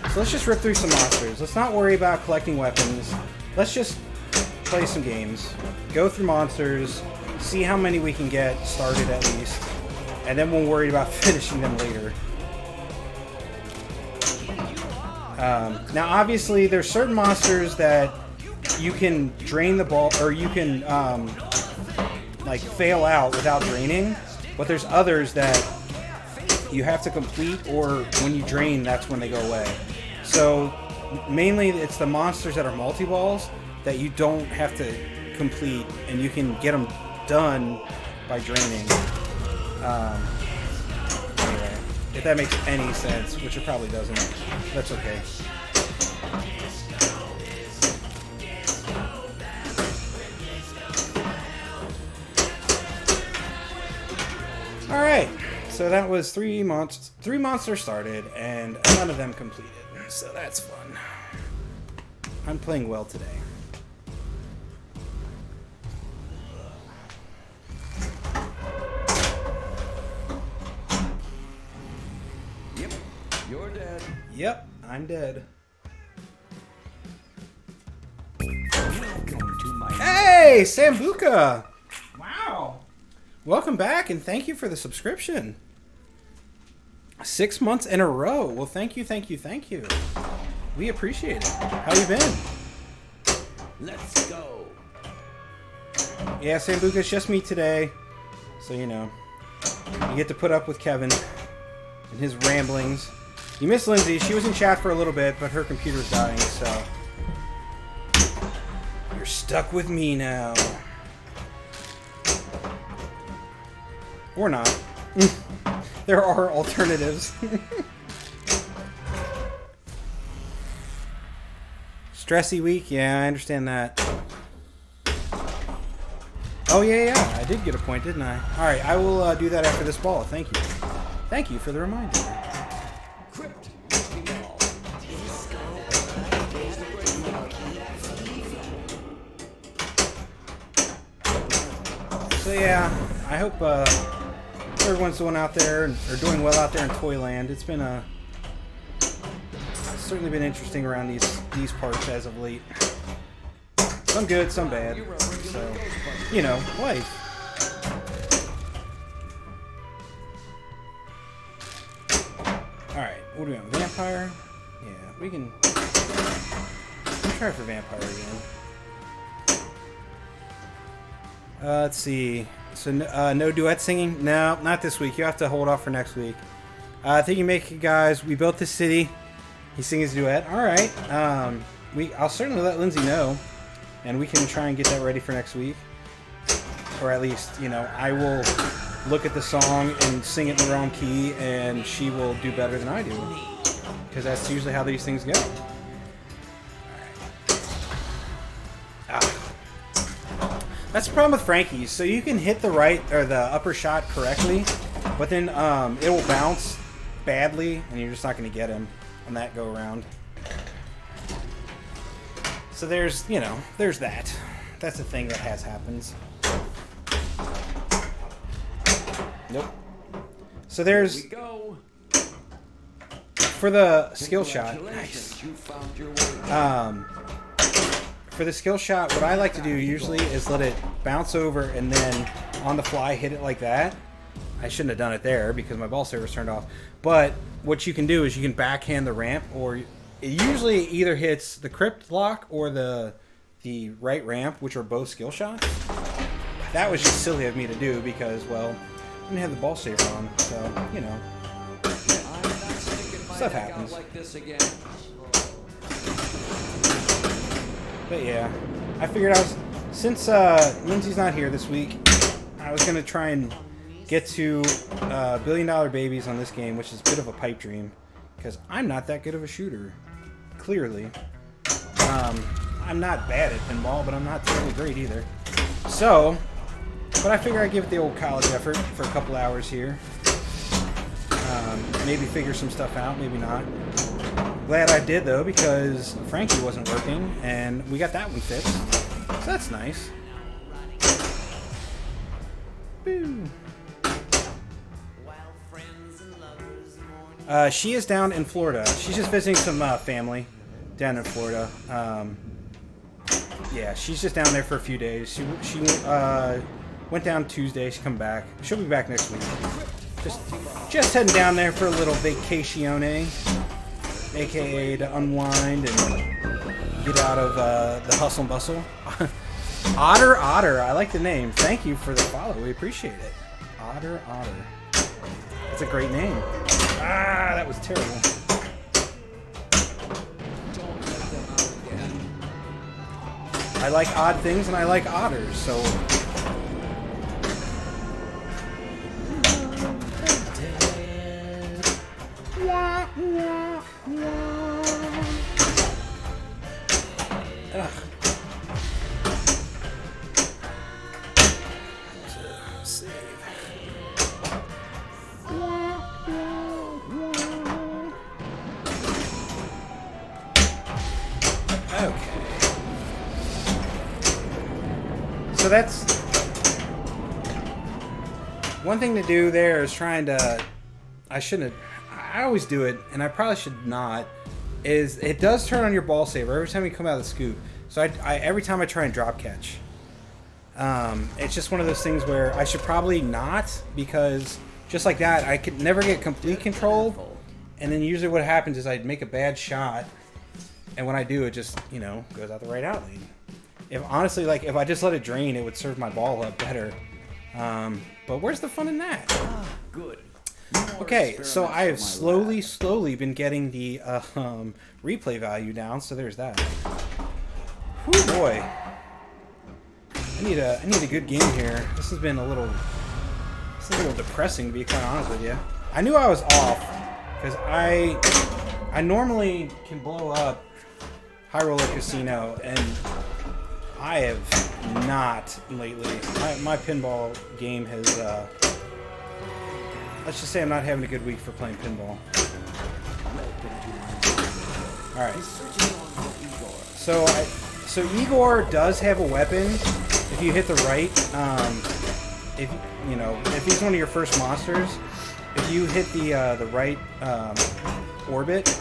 So let's just rip through some monsters. Let's not worry about collecting weapons. Let's just play some games, go through monsters, see how many we can get started at least, and then we'll worry about finishing them later. Now obviously there's certain monsters that you can drain the ball, or you can like fail out without draining, but there's others that you have to complete, or when you drain, that's when they go away. So mainly it's the monsters that are multi-balls that you don't have to complete, and you can get them done by draining. Anyway, if that makes any sense, which it probably doesn't, that's okay. Alright, so that was three monsters started, and none of them completed, so that's fun. I'm playing well today. Yep, you're dead. Yep, I'm dead. Welcome to my... Hey, Sambuca! Wow. Welcome back, and thank you for the subscription. 6 months in a row. Well, thank you, thank you, thank you. We appreciate it. How you been? Let's go. Yeah, Sambuca, it's just me today. So, you know, you get to put up with Kevin and his ramblings. You miss Lindsay. She was in chat for a little bit, but her computer's dying, so... You're stuck with me now. Or not. There are alternatives. Stressy week? Yeah, I understand that. Oh, yeah, I did get a point, didn't I? Alright, I will do that after this ball. Thank you. Thank you for the reminder. Crypt. So yeah, I hope everyone's doing out there or doing well out there in Toyland. It's been certainly been interesting around these parts as of late. Some good, some bad. So, you know, life. All right, What do we want? Vampire? Yeah, we can. Let's try for vampire again. Let's see. So no duet singing? No, not this week. You have to hold off for next week. Thank you, Make It Guys. We built this city. He sings duet. All right. I'll certainly let Lindsay know, and we can try and get that ready for next week. Or at least, you know, I will look at the song and sing it in the wrong key, and she will do better than I do, because that's usually how these things go. That's the problem with Frankie's. So you can hit the right or the upper shot correctly, but then it will bounce badly, and you're just not going to get him on that go around. So there's, you know, there's that. That's a thing that happens. Nope. So there's for the skill shot. Nice. For the skill shot, what I like to do usually is let it bounce over and then on the fly hit it like that. I shouldn't have done it there because my ball saver was turned off. But what you can do is you can backhand the ramp, or it usually either hits the crypt lock or the right ramp, which are both skill shots. That was just silly of me to do because, well, I didn't have the ball saver on, so, you know. Stuff happens. But yeah, I figured since Lindsay's not here this week, I was going to try and get to $1 Billion Babies on this game, which is a bit of a pipe dream, because I'm not that good of a shooter, clearly. I'm not bad at pinball, but I'm not terribly great either. So, but I figure I'd give it the old college effort for a couple hours here. Maybe figure some stuff out, maybe not. Glad I did, though, because Frankie wasn't working, and we got that one fixed. So that's nice. Boo. She is down in Florida. She's just visiting some family down in Florida. Yeah, she's just down there for a few days. She went down Tuesday. She's come back. She'll be back next week. Just heading down there for a little vacacione, aka to unwind and get out of the hustle and bustle. Otter, I like the name. Thank you for the follow. We appreciate it. Otter. That's a great name. Ah, that was terrible. I like odd things and I like otters, so. Ugh. Save. Okay. So that's one thing to do there is trying to, I always do it, and I probably should not, is it does turn on your ball saver every time you come out of the scoop. So I every time I try and drop catch. It's just one of those things where I should probably not, because just like that, I could never get complete control, and then usually what happens is I'd make a bad shot, and when I do, it just, you know, goes out the right alley. If honestly, like, if I just let it drain, it would serve my ball up better. But where's the fun in that? Good. Okay, so I have slowly been getting the replay value down, so there's that. Whew, boy. I need a good game here. This has been a little depressing, to be quite honest with you. I knew I was off, because I normally can blow up High Roller Casino, and I have not lately. My pinball game has, let's just say I'm not having a good week for playing pinball. Alright. So Igor does have a weapon if you hit the right, if he's one of your first monsters, if you hit the right orbit,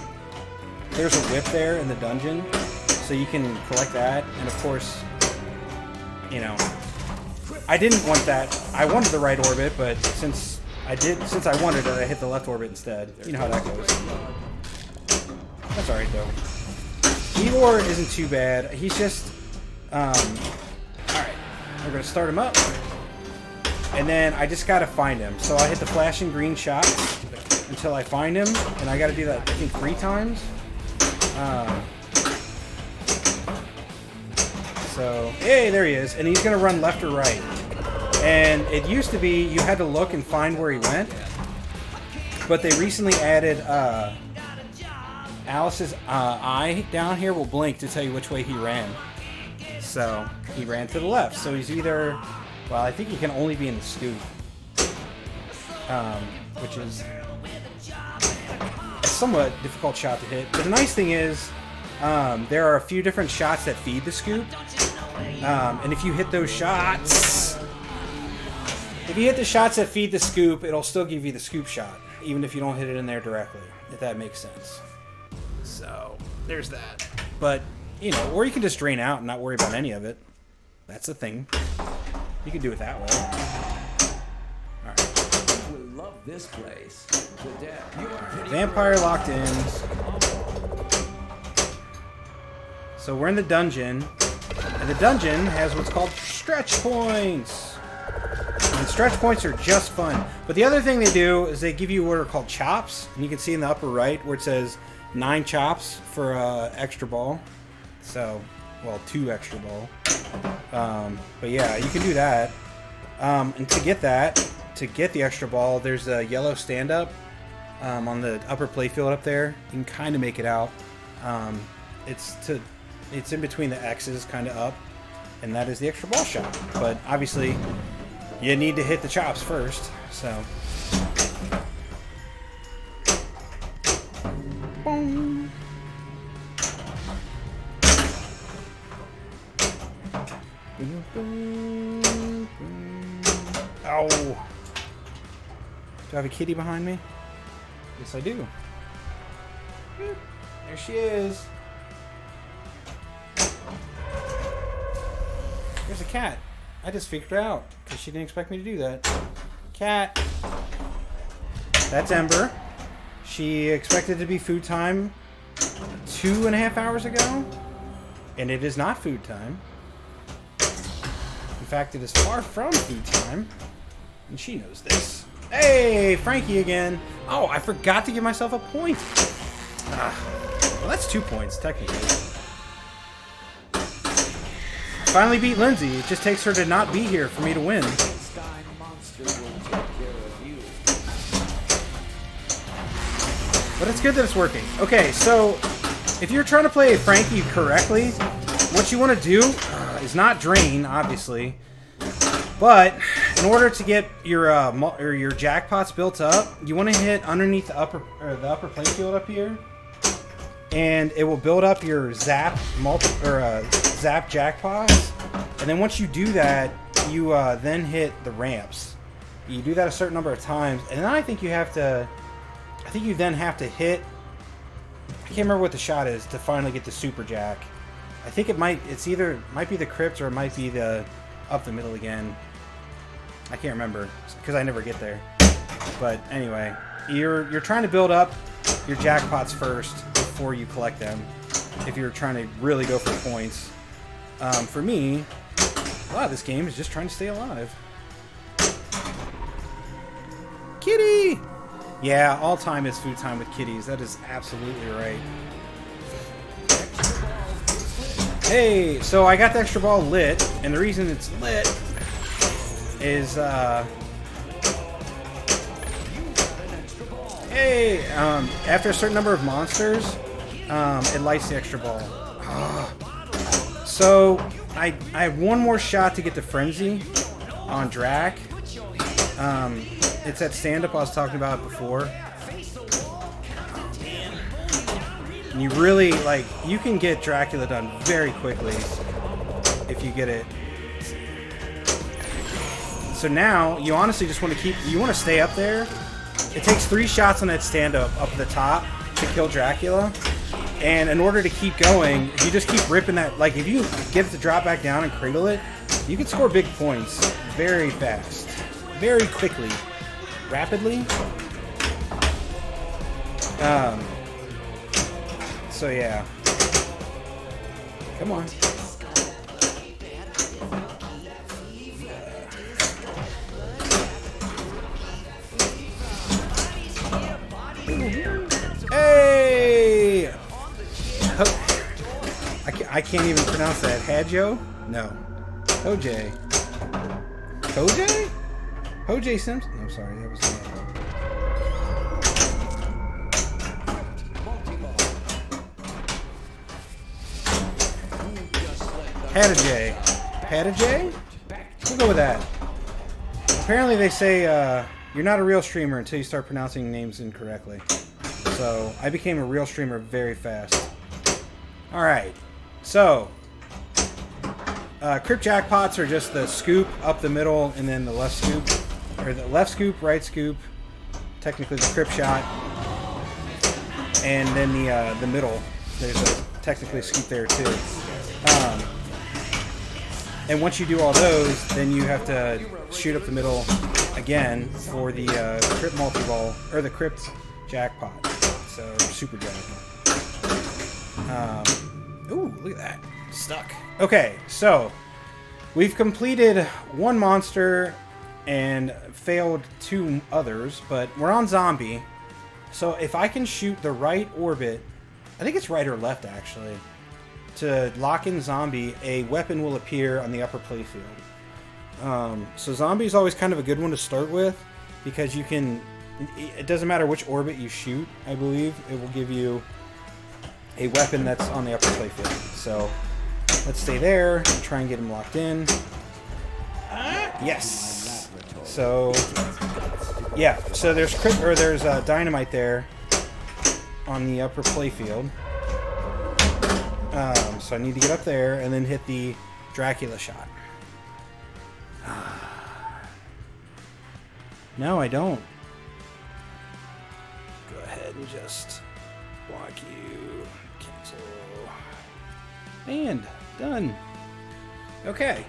there's a whip there in the dungeon, so you can collect that, and of course, you know, I didn't want that. I wanted the right orbit, but since I did, since I wanted it, I hit the left orbit instead. You know how that goes. That's alright, though. Igor isn't too bad. He's just... alright. We're going to start him up. And then I just got to find him. So I hit the flashing green shot until I find him. And I got to do that, I think, 3 times. So, hey, there he is. And he's going to run left or right. And it used to be you had to look and find where he went. But they recently added Alice's eye down here will blink to tell you which way he ran. So he ran to the left. So he's either, well, I think he can only be in the scoop. Which is a somewhat difficult shot to hit. But the nice thing is there are a few different shots that feed the scoop. And if you hit those shots... If you hit the shots that feed the scoop, it'll still give you the scoop shot, even if you don't hit it in there directly, if that makes sense. So, there's that. But, you know, or you can just drain out and not worry about any of it. That's the thing. You can do it that way. Alright. We love this place. The death. Vampire locked in. So we're in the dungeon. And the dungeon has what's called stretch points. And stretch points are just fun. But the other thing they do is they give you what are called chops. And you can see in the upper right where it says 9 chops for extra ball. So, well, 2 extra ball. But yeah, you can do that. And to get the extra ball, there's a yellow stand-up on the upper playfield up there. You can kind of make it out. It's in between the X's, kind of up. And that is the extra ball shot. But obviously... you need to hit the chops first, so. Boom. Ow. Do I have a kitty behind me? Yes, I do. There she is. There's a cat. I just figured it out because she didn't expect me to do that. Cat. That's Ember. She expected to be food time 2.5 hours ago, and it is not food time. In fact, it is far from food time, and she knows this. Hey, Frankie again. Oh, I forgot to give myself a point. Well, that's 2 points, technically. Finally beat Lindsay. It just takes her to not be here for me to win. But it's good that it's working. Okay, so if you're trying to play Frankie correctly, what you want to do is not drain, obviously. But in order to get your jackpots built up, you want to hit underneath the upper playfield up here, and it will build up your zap zap jackpots. And then once you do that, you then hit the ramps. You do that a certain number of times, and then I think you then have to hit. I can't remember what the shot is to finally get the super jack. I think it might be the crypt, or it might be the up the middle again. I can't remember because I never get there. But anyway, you're trying to build up your jackpots first before you collect them. If you're trying to really go for points. For me, a lot of this game is just trying to stay alive. Kitty! Yeah, all time is food time with kitties. That is absolutely right. Hey, so I got the extra ball lit, and the reason it's lit is, after a certain number of monsters, it lights the extra ball. So, I have one more shot to get the Frenzy on Drac. It's that stand-up I was talking about before. And you really, you can get Dracula done very quickly if you get it. So now, you honestly just want to stay up there. It takes 3 shots on that stand-up up at the top to kill Dracula. And in order to keep going, if you just keep ripping that, if you get it to drop back down and cradle it, you can score big points very fast, very quickly. rapidly. So yeah. Come on. Hey! I can't even pronounce that. Hadjo? No. Hoj. Hoj? Hoj Simpson? No, sorry. That was Hadaj. Hadaj? We'll go with that. Apparently they say you're not a real streamer until you start pronouncing names incorrectly. So I became a real streamer very fast. Alright. So Crypt Jackpots are just the scoop up the middle and then the left scoop. Or the left scoop, right scoop. Technically the Crypt Shot. And then the middle. There's technically a scoop there too. And once you do all those, then you have to shoot up the middle again for the Crypt Multi-Ball, or the Crypt Jackpot. So, Super Jackpot. Ooh, look at that. Stuck. Okay, so we've completed one monster and failed 2 others, but we're on zombie. So if I can shoot the right orbit, I think it's right or left actually, to lock in zombie, a weapon will appear on the upper playfield. So zombie is always kind of a good one to start with because you can, it doesn't matter which orbit you shoot, I believe, it will give you a weapon that's on the upper playfield. So let's stay there and try and get him locked in. Yes. So yeah, so there's dynamite there on the upper playfield. So I need to get up there and then hit the Dracula shot. No, I don't. Go ahead and just block you. Cancel. And done. Okay.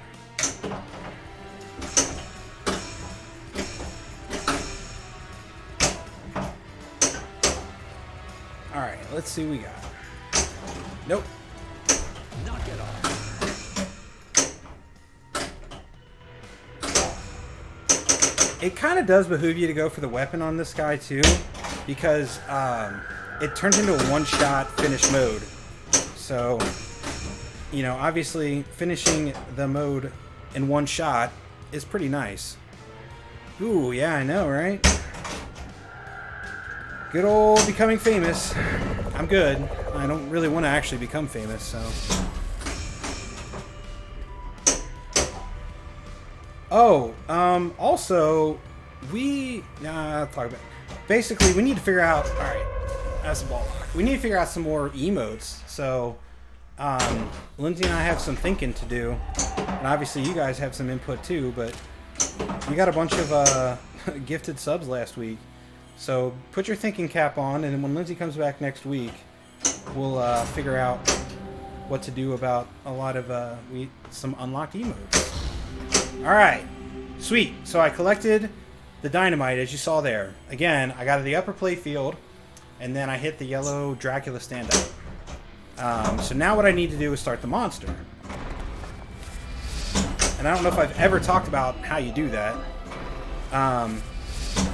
Alright, let's see what we got. Nope. Knock it off. It kind of does behoove you to go for the weapon on this guy too, because it turns into a one-shot finish mode. So, you know, obviously finishing the mode in one shot is pretty nice. Ooh, yeah, I know, right? Good old becoming famous. I'm good. I don't really want to actually become famous, so. Oh, also, I'll talk about it. Basically, we need to figure out, alright, that's a ball. We need to figure out some more emotes, so, Lindsay and I have some thinking to do, and obviously you guys have some input too, but we got a bunch of, gifted subs last week, so put your thinking cap on, and when Lindsay comes back next week, we'll, figure out what to do about a lot of, some unlocked emotes. Alright, sweet. So I collected the dynamite, as you saw there. Again, I got to the upper play field, and then I hit the yellow Dracula stand-up. So now what I need to do is start the monster. And I don't know if I've ever talked about how you do that.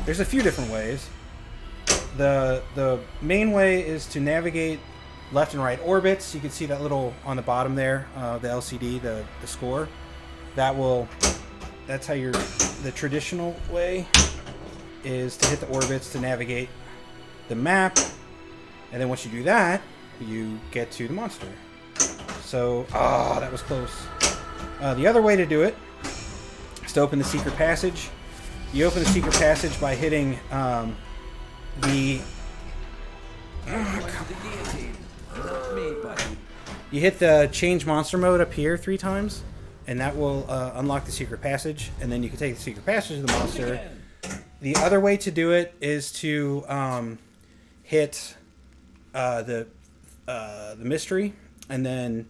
There's a few different ways. The main way is to navigate left and right orbits. You can see that little on the bottom there, the LCD, the score. That's how the traditional way is to hit the orbits to navigate the map, and then once you do that, you get to the monster. So, that was close. The other way to do it is to open the secret passage. You open the secret passage by hitting you hit the change monster mode up here 3 times. And that will unlock the secret passage, and then you can take the secret passage to the monster. The other way to do it is to hit the mystery, and then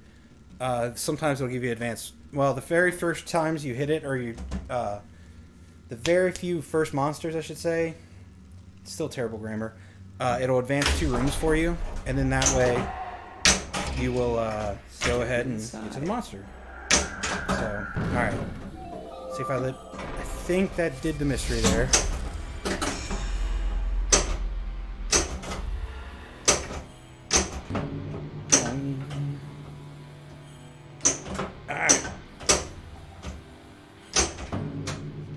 sometimes it'll give you advanced. Well, the very first times you hit it, or you the very few first monsters, I should say, still terrible grammar, it'll advance 2 rooms for you, and then that way you will go ahead and get to the monster. So, alright. See if I lit. I think that did the mystery there.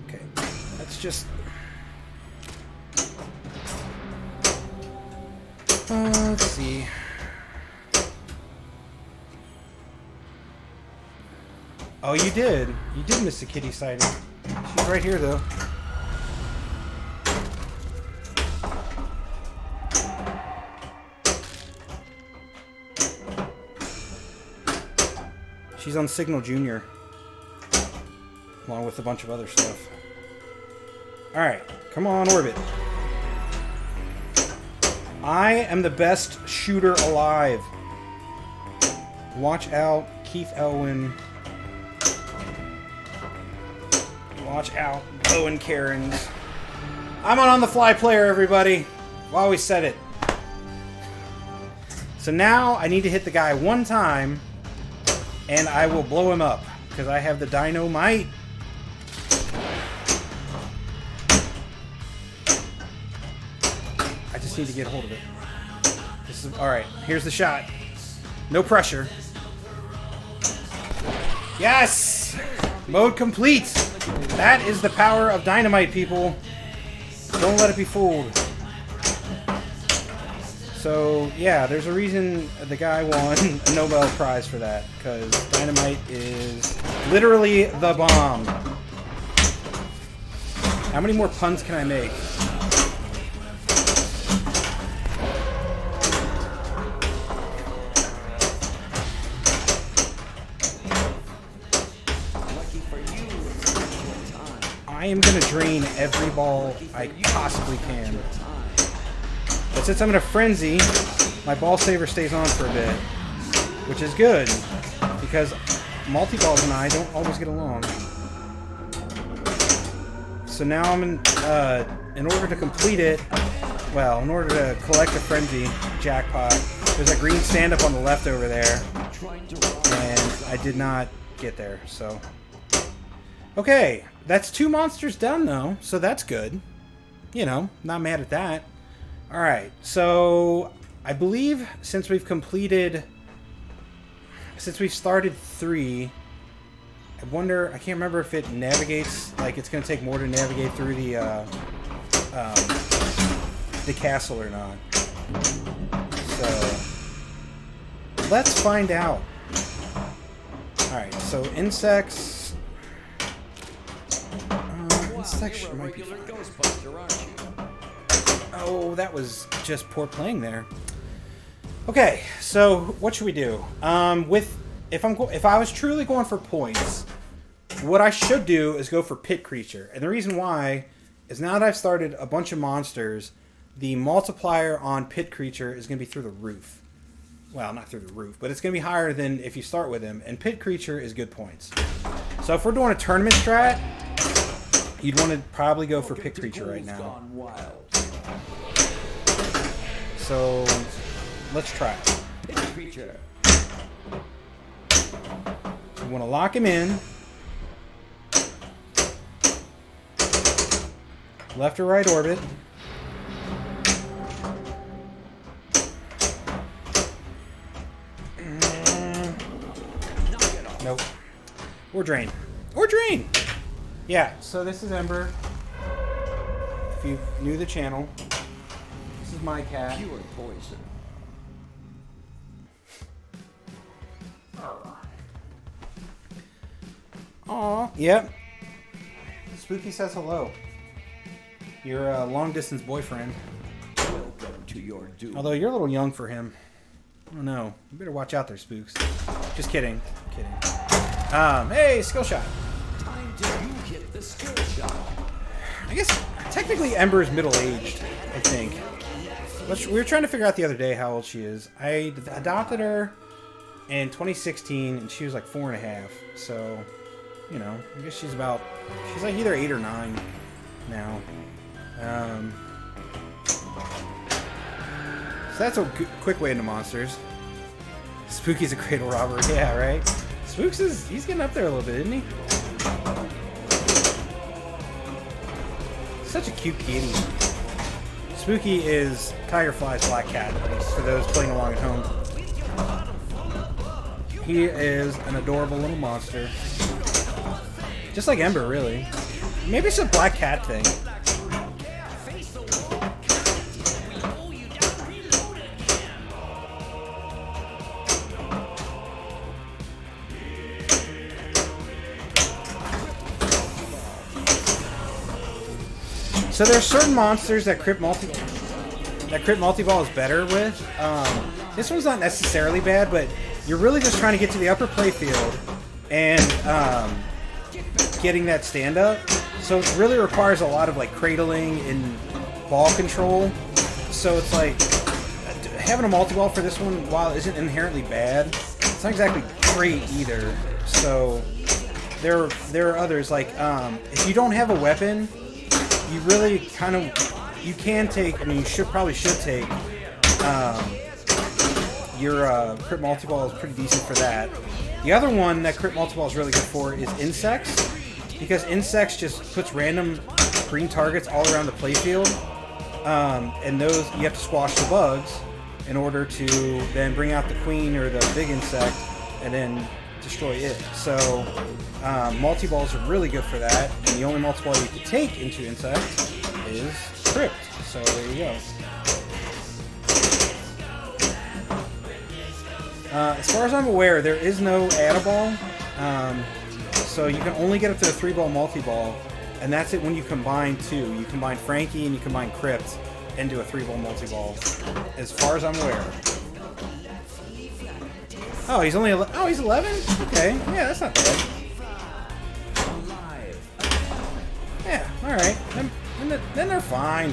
Okay, let's just... let's see. Oh, you did. You did miss the kitty sighting. She's right here, though. She's on Signal Junior, along with a bunch of other stuff. Alright, come on, Orbit. I am the best shooter alive. Watch out, Keith Elwin. Watch out, Owen Cairns. I'm an on-the-fly player, everybody. I always said it. So now I need to hit the guy one time, and I will blow him up, because I have the dynamite. I just need to get a hold of it. This is alright. Here's the shot. No pressure. Yes! Mode complete! That is the power of dynamite, people. Don't let it be fooled. So, yeah, there's a reason the guy won a Nobel Prize for that, because dynamite is literally the bomb. How many more puns can I make? I am going to drain every ball I possibly can. But since I'm in a frenzy, my ball saver stays on for a bit, which is good, because multi-balls and I don't always get along. So now I'm in order to complete it, well, in order to collect a frenzy jackpot, there's a green stand-up on the left over there, and I did not get there, so... Okay, that's 2 monsters done, though, so that's good. You know, not mad at that. Alright, so I believe since we've started 3, I wonder, I can't remember if it navigates, like it's going to take more to navigate through the castle or not. So, let's find out. Alright, so insects... section might be fine. Oh, that was just poor playing there. Okay, so what should we do? If I was truly going for points, what I should do is go for Pit Creature, and the reason why is now that I've started a bunch of monsters, the multiplier on Pit Creature is going to be through the roof. Well, not through the roof, but it's going to be higher than if you start with him, and Pit Creature is good points. So if we're doing a tournament strat, you'd want to probably go for Pit Creature right now. So, let's try it. Pit Creature. We want to lock him in. Left or right orbit. Nope. Or drain. Or drain! Yeah, so this is Ember. If you knew the channel, this is my cat. Pure poison. Aw, yep. Spooky says hello. Your long-distance boyfriend. Welcome to your doom. Although you're a little young for him. Oh no, you better watch out there, Spooks. Just kidding. Kidding. Hey, skill shot. Time did you hit the skill shot? I guess technically Ember is middle-aged, I think. We were trying to figure out the other day how old she is. I adopted her in 2016, and she was like 4.5. So, you know, I guess she's like either 8 or 9. now. So that's a quick way into monsters. Spooky's a cradle robber. Yeah, right? Spooks he's getting up there a little bit, isn't he? Such a cute kitty. Spooky is Tigerfly's black cat, for those playing along at home. He is an adorable little monster. Just like Ember, really. Maybe it's a black cat thing. So there's certain monsters that Crypt Multi-Ball is better with. This one's not necessarily bad, but you're really just trying to get to the upper playfield and getting that stand-up. So it really requires a lot of like cradling and ball control. So it's like having a multi-ball for this one, while it isn't inherently bad, it's not exactly great either. So there are others like if you don't have a weapon, you really kind of, you can take, I mean, you probably should take, your Crypt Multi-Ball is pretty decent for that. The other one that Crypt Multi-Ball is really good for is Insects, because Insects just puts random green targets all around the playfield, and those, you have to squash the bugs in order to then bring out the queen or the big insect, and then destroy it. So multi-balls are really good for that, and the only multi-ball you can take into insects is Crypt. So there you go. As far as I'm aware, there is no add-a-ball, so you can only get up to a 3-ball multi-ball, and that's it when you combine two. You combine Frankie and you combine Crypt into a 3-ball multi-ball, as far as I'm aware. Oh, he's only 11? Oh, he's 11? Okay, yeah, that's not bad. Yeah, alright. Then they're fine.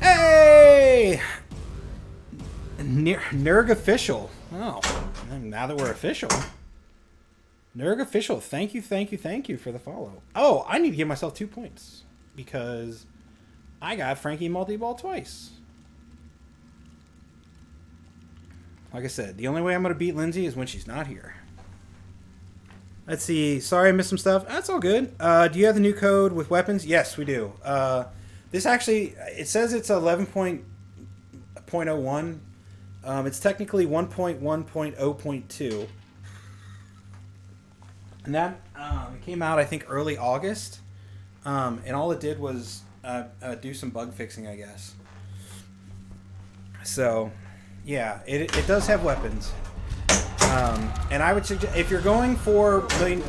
Hey! Nerg official. Oh, now that we're official. Nerg official, thank you for the follow. Oh, I need to give myself 2 points because I got Frankie multi-ball twice. Like I said, the only way I'm going to beat Lindsay is when she's not here. Let's see. Sorry I missed some stuff. That's all good. Do you have the new code with weapons? Yes, we do. This actually, it says it's 11.01. It's technically 1.1.0.2. And that it came out, I think, early August. And all it did was do some bug fixing, I guess. So, yeah, it does have weapons. And I would suggest, if you're going for billion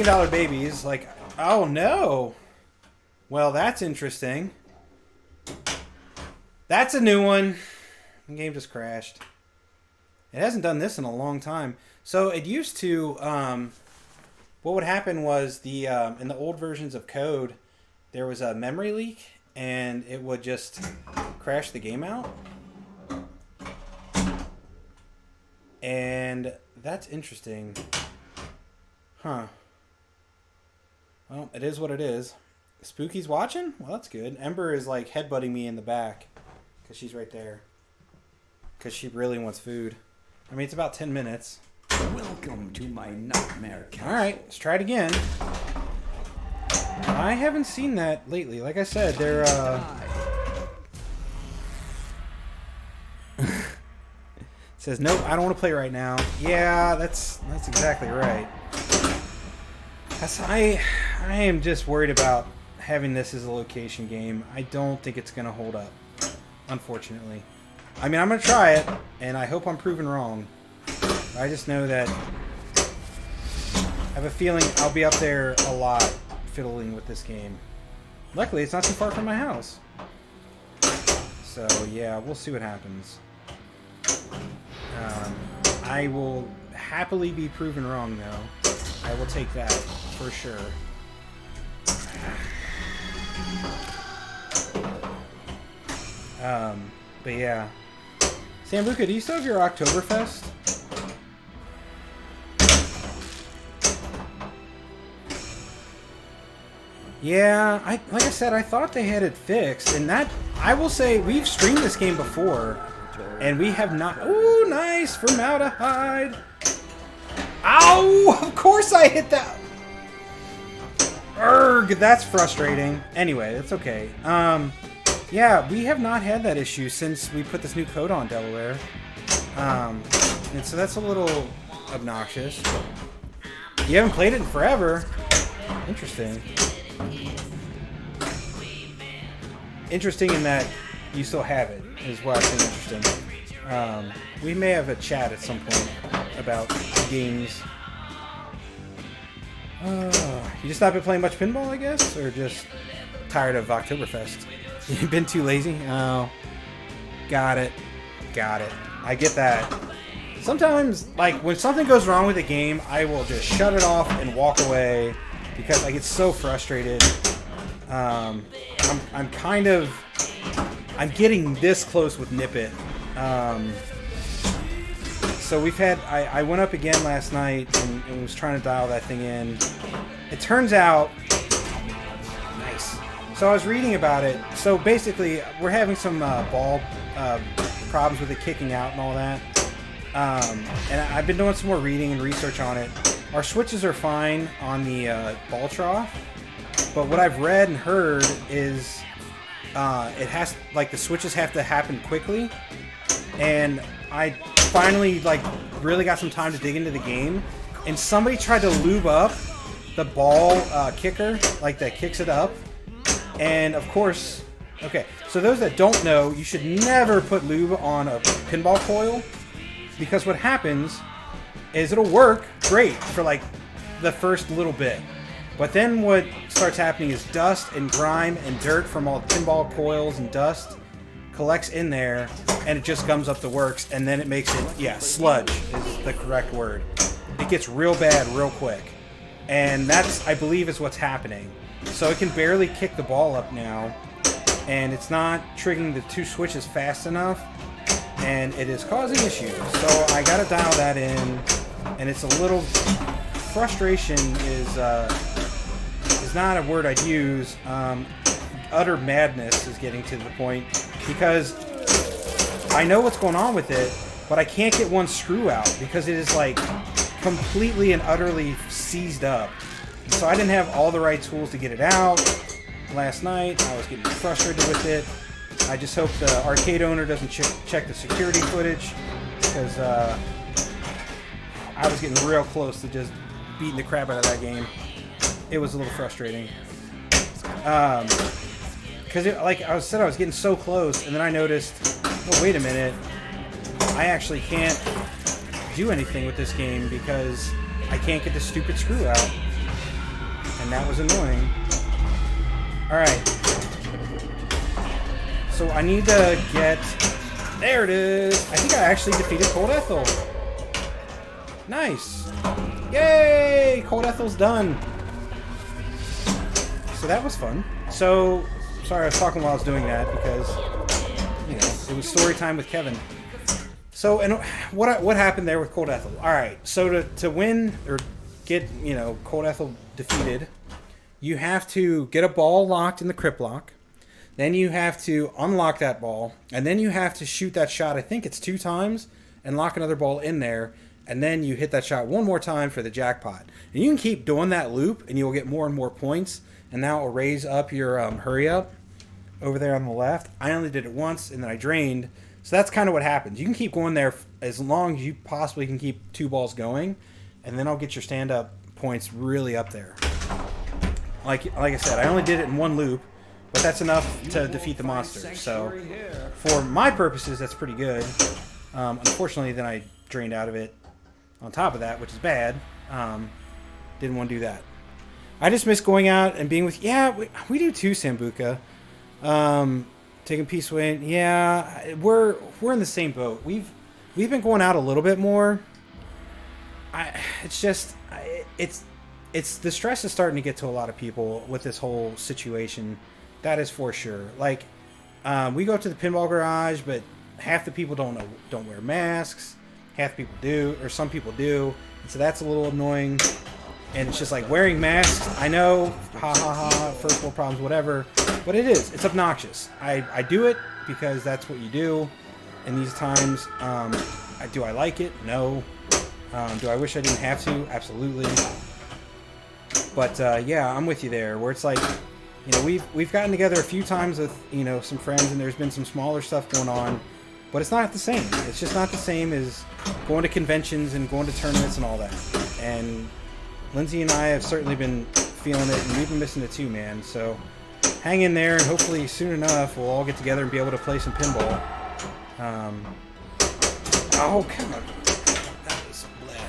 dollar babies, like, oh no. Well, that's interesting. That's a new one. The game just crashed. It hasn't done this in a long time. So it used to, what would happen was in the old versions of code, there was a memory leak and it would just crash the game out. And that's interesting. Huh. Well, it is what it is. Spooky's watching? Well, that's good. Ember is like headbutting me in the back because she's right there. Because she really wants food. I mean, it's about 10 minutes. Welcome to my nightmare castle. Alright, let's try it again. I haven't seen that lately. Like I said, they're, It says, nope, I don't want to play right now. Yeah, that's exactly right. I am just worried about having this as a location game. I don't think it's going to hold up, unfortunately. I mean, I'm going to try it, and I hope I'm proven wrong. I just know that I have a feeling I'll be up there a lot fiddling with this game. Luckily, it's not too far from my house. So, yeah, we'll see what happens. I will happily be proven wrong, though. I will take that for sure. But yeah. Sambuca, do you still have your Oktoberfest? Yeah, like I said, I thought they had it fixed, and that, I will say, we've streamed this game before, and we have not. Ooh, nice, formaldehyde. Ow! Of course I hit that. Urgh, that's frustrating. Anyway, it's okay. Yeah, we have not had that issue since we put this new code on Delaware. And so that's a little obnoxious. You haven't played it in forever. Interesting. Interesting in that you still have it, is what I think interesting. We may have a chat at some point about games. You just not been playing much pinball, I guess? Or just tired of Oktoberfest? You've been too lazy? Oh. Got it. Got it. I get that. Sometimes, like, when something goes wrong with a game, I will just shut it off and walk away because I get so frustrated. I'm getting this close with Nip It. So we've had, I went up again last night and was trying to dial that thing in. It turns out, nice. So I was reading about it. So basically, we're having some ball problems with it kicking out and all that. And I've been doing some more reading and research on it. Our switches are fine on the ball trough, but what I've read and heard is it has, like, the switches have to happen quickly. And I finally, like, really got some time to dig into the game, and somebody tried to lube up the ball kicker, like, that kicks it up. And of course, okay, so those that don't know, you should never put lube on a pinball coil, because what happens is it'll work great for, like, the first little bit, but then what starts happening is dust and grime and dirt from all the pinball coils and dust collects in there, and it just gums up the works, and then it makes it, yeah, sludge is the correct word. It gets real bad real quick, and that's, I believe, is what's happening. So it can barely kick the ball up now, and it's not triggering the two switches fast enough, and it is causing issues. So I gotta dial that in, and it's a little, frustration is not a word I'd use. Utter madness is getting to the point, because I know what's going on with it, but I can't get one screw out because it is, like, completely and utterly seized up. So I didn't have all the right tools to get it out last night. I was getting frustrated with it. I just hope the arcade owner doesn't check the security footage, because I was getting real close to just beating the crap out of that game. It was a little frustrating. Because, like I said, I was getting so close, and then I noticed, oh, wait a minute, I actually can't do anything with this game because I can't get the stupid screw out. And that was annoying. Alright. So I need to get... There it is! I think I actually defeated Cold Ethel. Nice! Yay! Cold Ethel's done. So that was fun. So... Sorry, I was talking while I was doing that because, you know, it was story time with Kevin. So, and what happened there with Cold Ethel? All right, so to win or get, you know, Cold Ethel defeated, you have to get a ball locked in the crypt lock. Then you have to unlock that ball, and then you have to shoot that shot. I think it's 2 times, and lock another ball in there, and then you hit that shot one more time for the jackpot. And you can keep doing that loop, and you will get more and more points. And now it will raise up your hurry up over there on the left. I only did it once, and then I drained. So that's kind of what happens. You can keep going there as long as you possibly can keep 2 balls going, and then I'll get your stand-up points really up there. Like I said, I only did it in 1 loop, but that's enough to defeat the monster. So for my purposes, that's pretty good. Unfortunately, then I drained out of it on top of that, which is bad. Didn't want to do that. I just miss going out and being with... Yeah, we do too, Sambuca. Taking peace away. Yeah, we're in the same boat. We've been going out a little bit more. It's the stress is starting to get to a lot of people with this whole situation. That is for sure. Like, we go to the pinball garage, but half the people don't wear masks. Half the people do, or some people do. And so that's a little annoying. And it's just like wearing masks. I know, ha ha ha, first world problems, whatever. But it is. It's obnoxious. I do it because that's what you do in these times. Do I like it? No. Do I wish I didn't have to? Absolutely. But yeah, I'm with you there. Where it's like, you know, we've gotten together a few times with, you know, some friends, and there's been some smaller stuff going on, but it's not the same. It's just not the same as going to conventions and going to tournaments and all that. And Lindsay and I have certainly been feeling it, and we've been missing it too, man. So hang in there, and hopefully soon enough we'll all get together and be able to play some pinball. Oh, come on. That was bleh.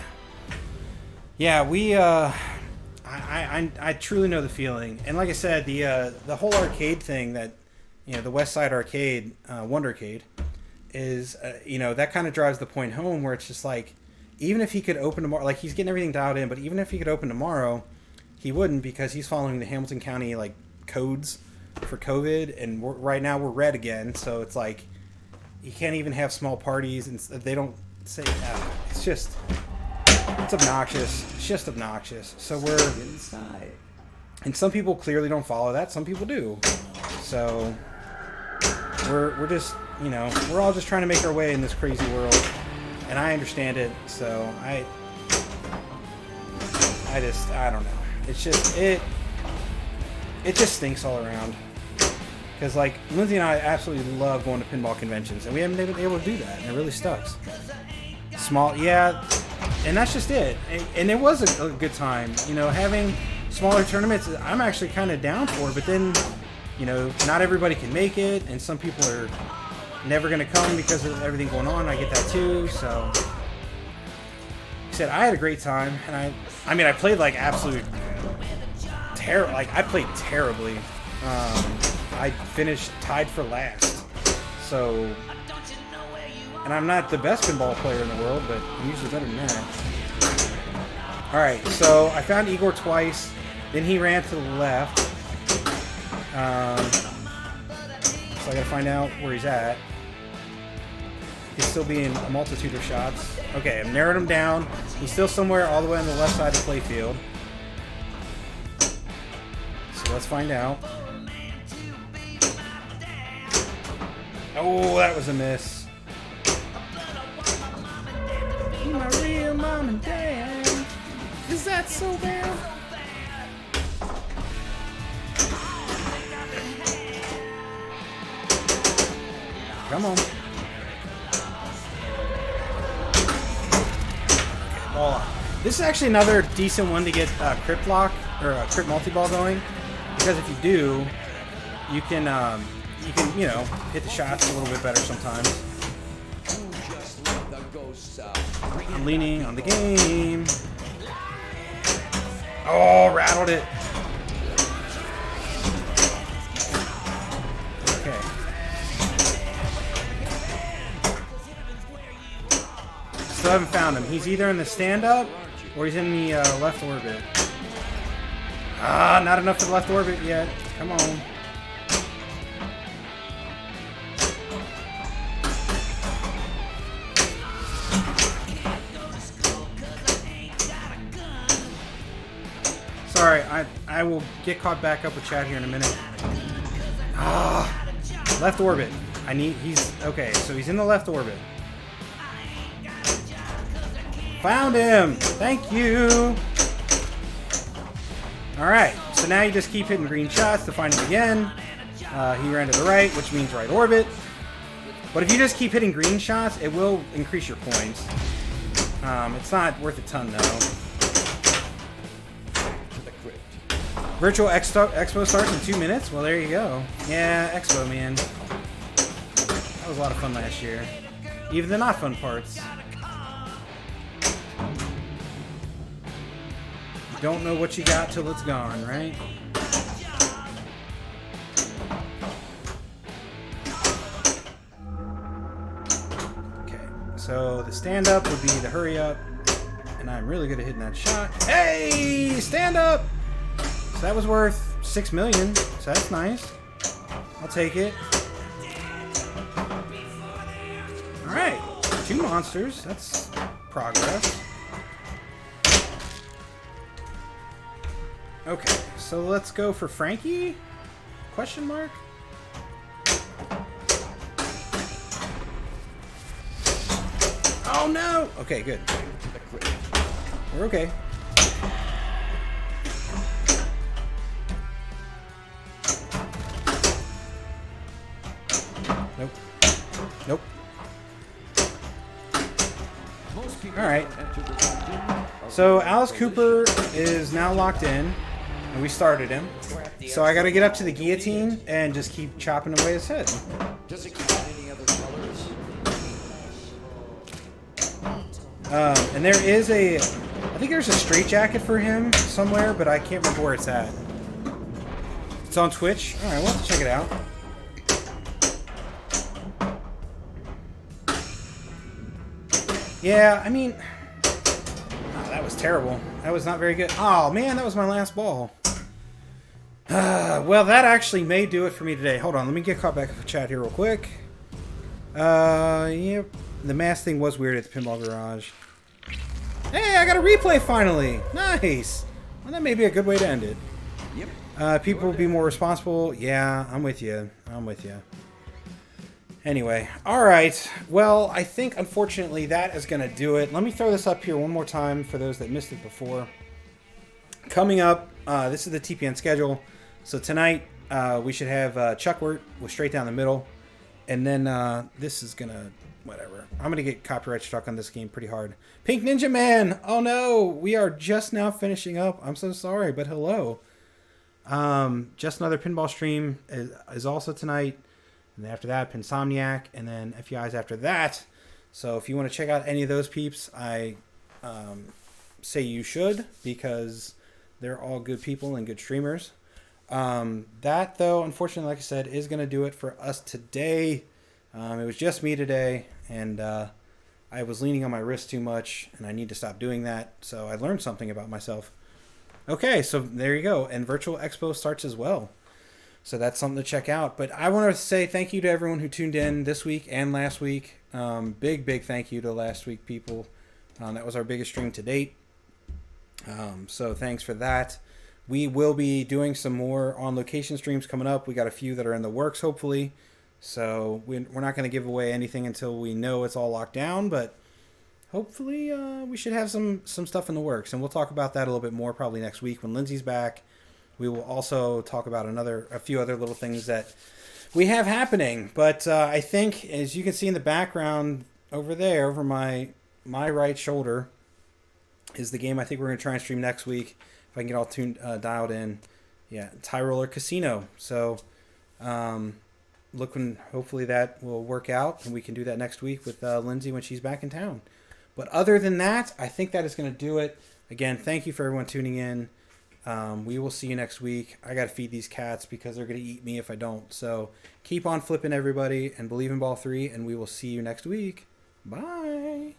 Yeah, we I truly know the feeling, and like I said, the whole arcade thing that, you know, the West Side Arcade, Wondercade, is you know, that kind of drives the point home where it's just like, even if he could open tomorrow, like he's getting everything dialed in, but even if he could open tomorrow, he wouldn't, because he's following the Hamilton County like codes for COVID, and right now we're red again, so it's like you can't even have small parties, and they don't say it's just. It's obnoxious. It's just obnoxious. So we're inside, and some people clearly don't follow that. Some people do. So we're just, you know, we're all just trying to make our way in this crazy world, and I understand it. So I don't know. It's just it just stinks all around. Because like Lindsay and I absolutely love going to pinball conventions, and we haven't been able to do that, and it really sucks. Small, yeah. And that's just it. And it was a good time. You know, having smaller tournaments, I'm actually kind of down for. But then, you know, not everybody can make it. And some people are never going to come because of everything going on. I get that too. So, like I said, I had a great time. And I mean, I played like absolute terror. Like, I played terribly. I finished tied for last. So... And I'm not the best pinball player in the world, but I'm usually better than that. Alright, so I found Igor twice. Then he ran to the left. So I gotta find out where he's at. He's still being a multitude of shots. Okay, I've narrowed him down. He's still somewhere all the way on the left side of the playfield. So let's find out. Oh, that was a miss. My real mom and dad. Is that so bad? Come on. Ball. This is actually another decent one to get Crypt Lock or Crypt Multi-Ball going, because if you do, you can you know, hit the shots a little bit better sometimes. I'm leaning on the game. Oh, rattled it. Okay. Still haven't found him. He's either in the stand-up or he's in the left orbit. Ah, not enough for the left orbit yet. Come on. Sorry, I will get caught back up with Chad here in a minute. Ah, left orbit. He's, okay, so he's in the left orbit. Found him! Thank you! Alright, so now you just keep hitting green shots to find him again. He ran to the right, which means right orbit. But if you just keep hitting green shots, it will increase your points. It's not worth a ton, though. Virtual Expo starts in 2 minutes? Well, there you go. Yeah, Expo, man. That was a lot of fun last year. Even the not fun parts. You don't know what you got till it's gone, right? Okay, so the stand-up would be the hurry up. And I'm really good at hitting that shot. Hey! Stand up! So that was worth $6 million, so that's nice. I'll take it. Alright. 2 monsters. That's progress. Okay, so let's go for Frankie? Question mark? Oh no! Okay, good. We're okay. Nope. Nope. Alright. So Alice Cooper is now locked in, and we started him. So I gotta get up to the guillotine and just keep chopping away his head. Does it come in any other colors? And there is I think there's a straight jacket for him somewhere, but I can't remember where it's at. It's on Twitch. Alright, we'll have to check it out. Yeah, I mean, oh, that was terrible. That was not very good. Oh man, that was my last ball. Well, that actually may do it for me today. Hold on, let me get caught back up for chat here real quick. Yep. The mask thing was weird at the Pinball Garage. Hey, I got a replay finally! Nice! Well, that may be a good way to end it. Yep. People will be more responsible. Yeah, I'm with you. I'm with you. Anyway, alright. Well, I think, unfortunately, that is going to do it. Let me throw this up here one more time for those that missed it before. Coming up, this is the TPN schedule. So tonight, we should have Chuckwort with Straight Down the Middle. And then this is going to... whatever. I'm going to get copyright struck on this game pretty hard. Pink Ninja Man! Oh no! We are just now finishing up. I'm so sorry, but hello. Just Another Pinball stream is also tonight. And then after that, Pinsomniac. And then FEI's after that. So if you want to check out any of those peeps, I say you should. Because they're all good people and good streamers. That, though, unfortunately, like I said, is going to do it for us today. It was just me today, and I was leaning on my wrist too much, and I need to stop doing that, so I learned something about myself. Okay, so there you go, and Virtual Expo starts as well, so that's something to check out. But I want to say thank you to everyone who tuned in this week and last week. Big thank you to last week, people. That was our biggest stream to date, so thanks for that. We will be doing some more on-location streams coming up. We got a few that are in the works, hopefully. So we're not going to give away anything until we know it's all locked down, but hopefully we should have some stuff in the works, and we'll talk about that a little bit more probably next week when Lindsay's back. We will also talk about a few other little things that we have happening. But I think, as you can see in the background over there, over my right shoulder, is the game I think we're going to try and stream next week if I can get all dialed in. Yeah, High Roller Casino. So. Hopefully that will work out, and we can do that next week with Lindsay when she's back in town. But other than that, I think that is going to do it. Again, thank you for everyone tuning in. We will see you next week. I got to feed these cats because they're going to eat me if I don't. So keep on flipping, everybody, and believe in Ball 3, and we will see you next week. Bye.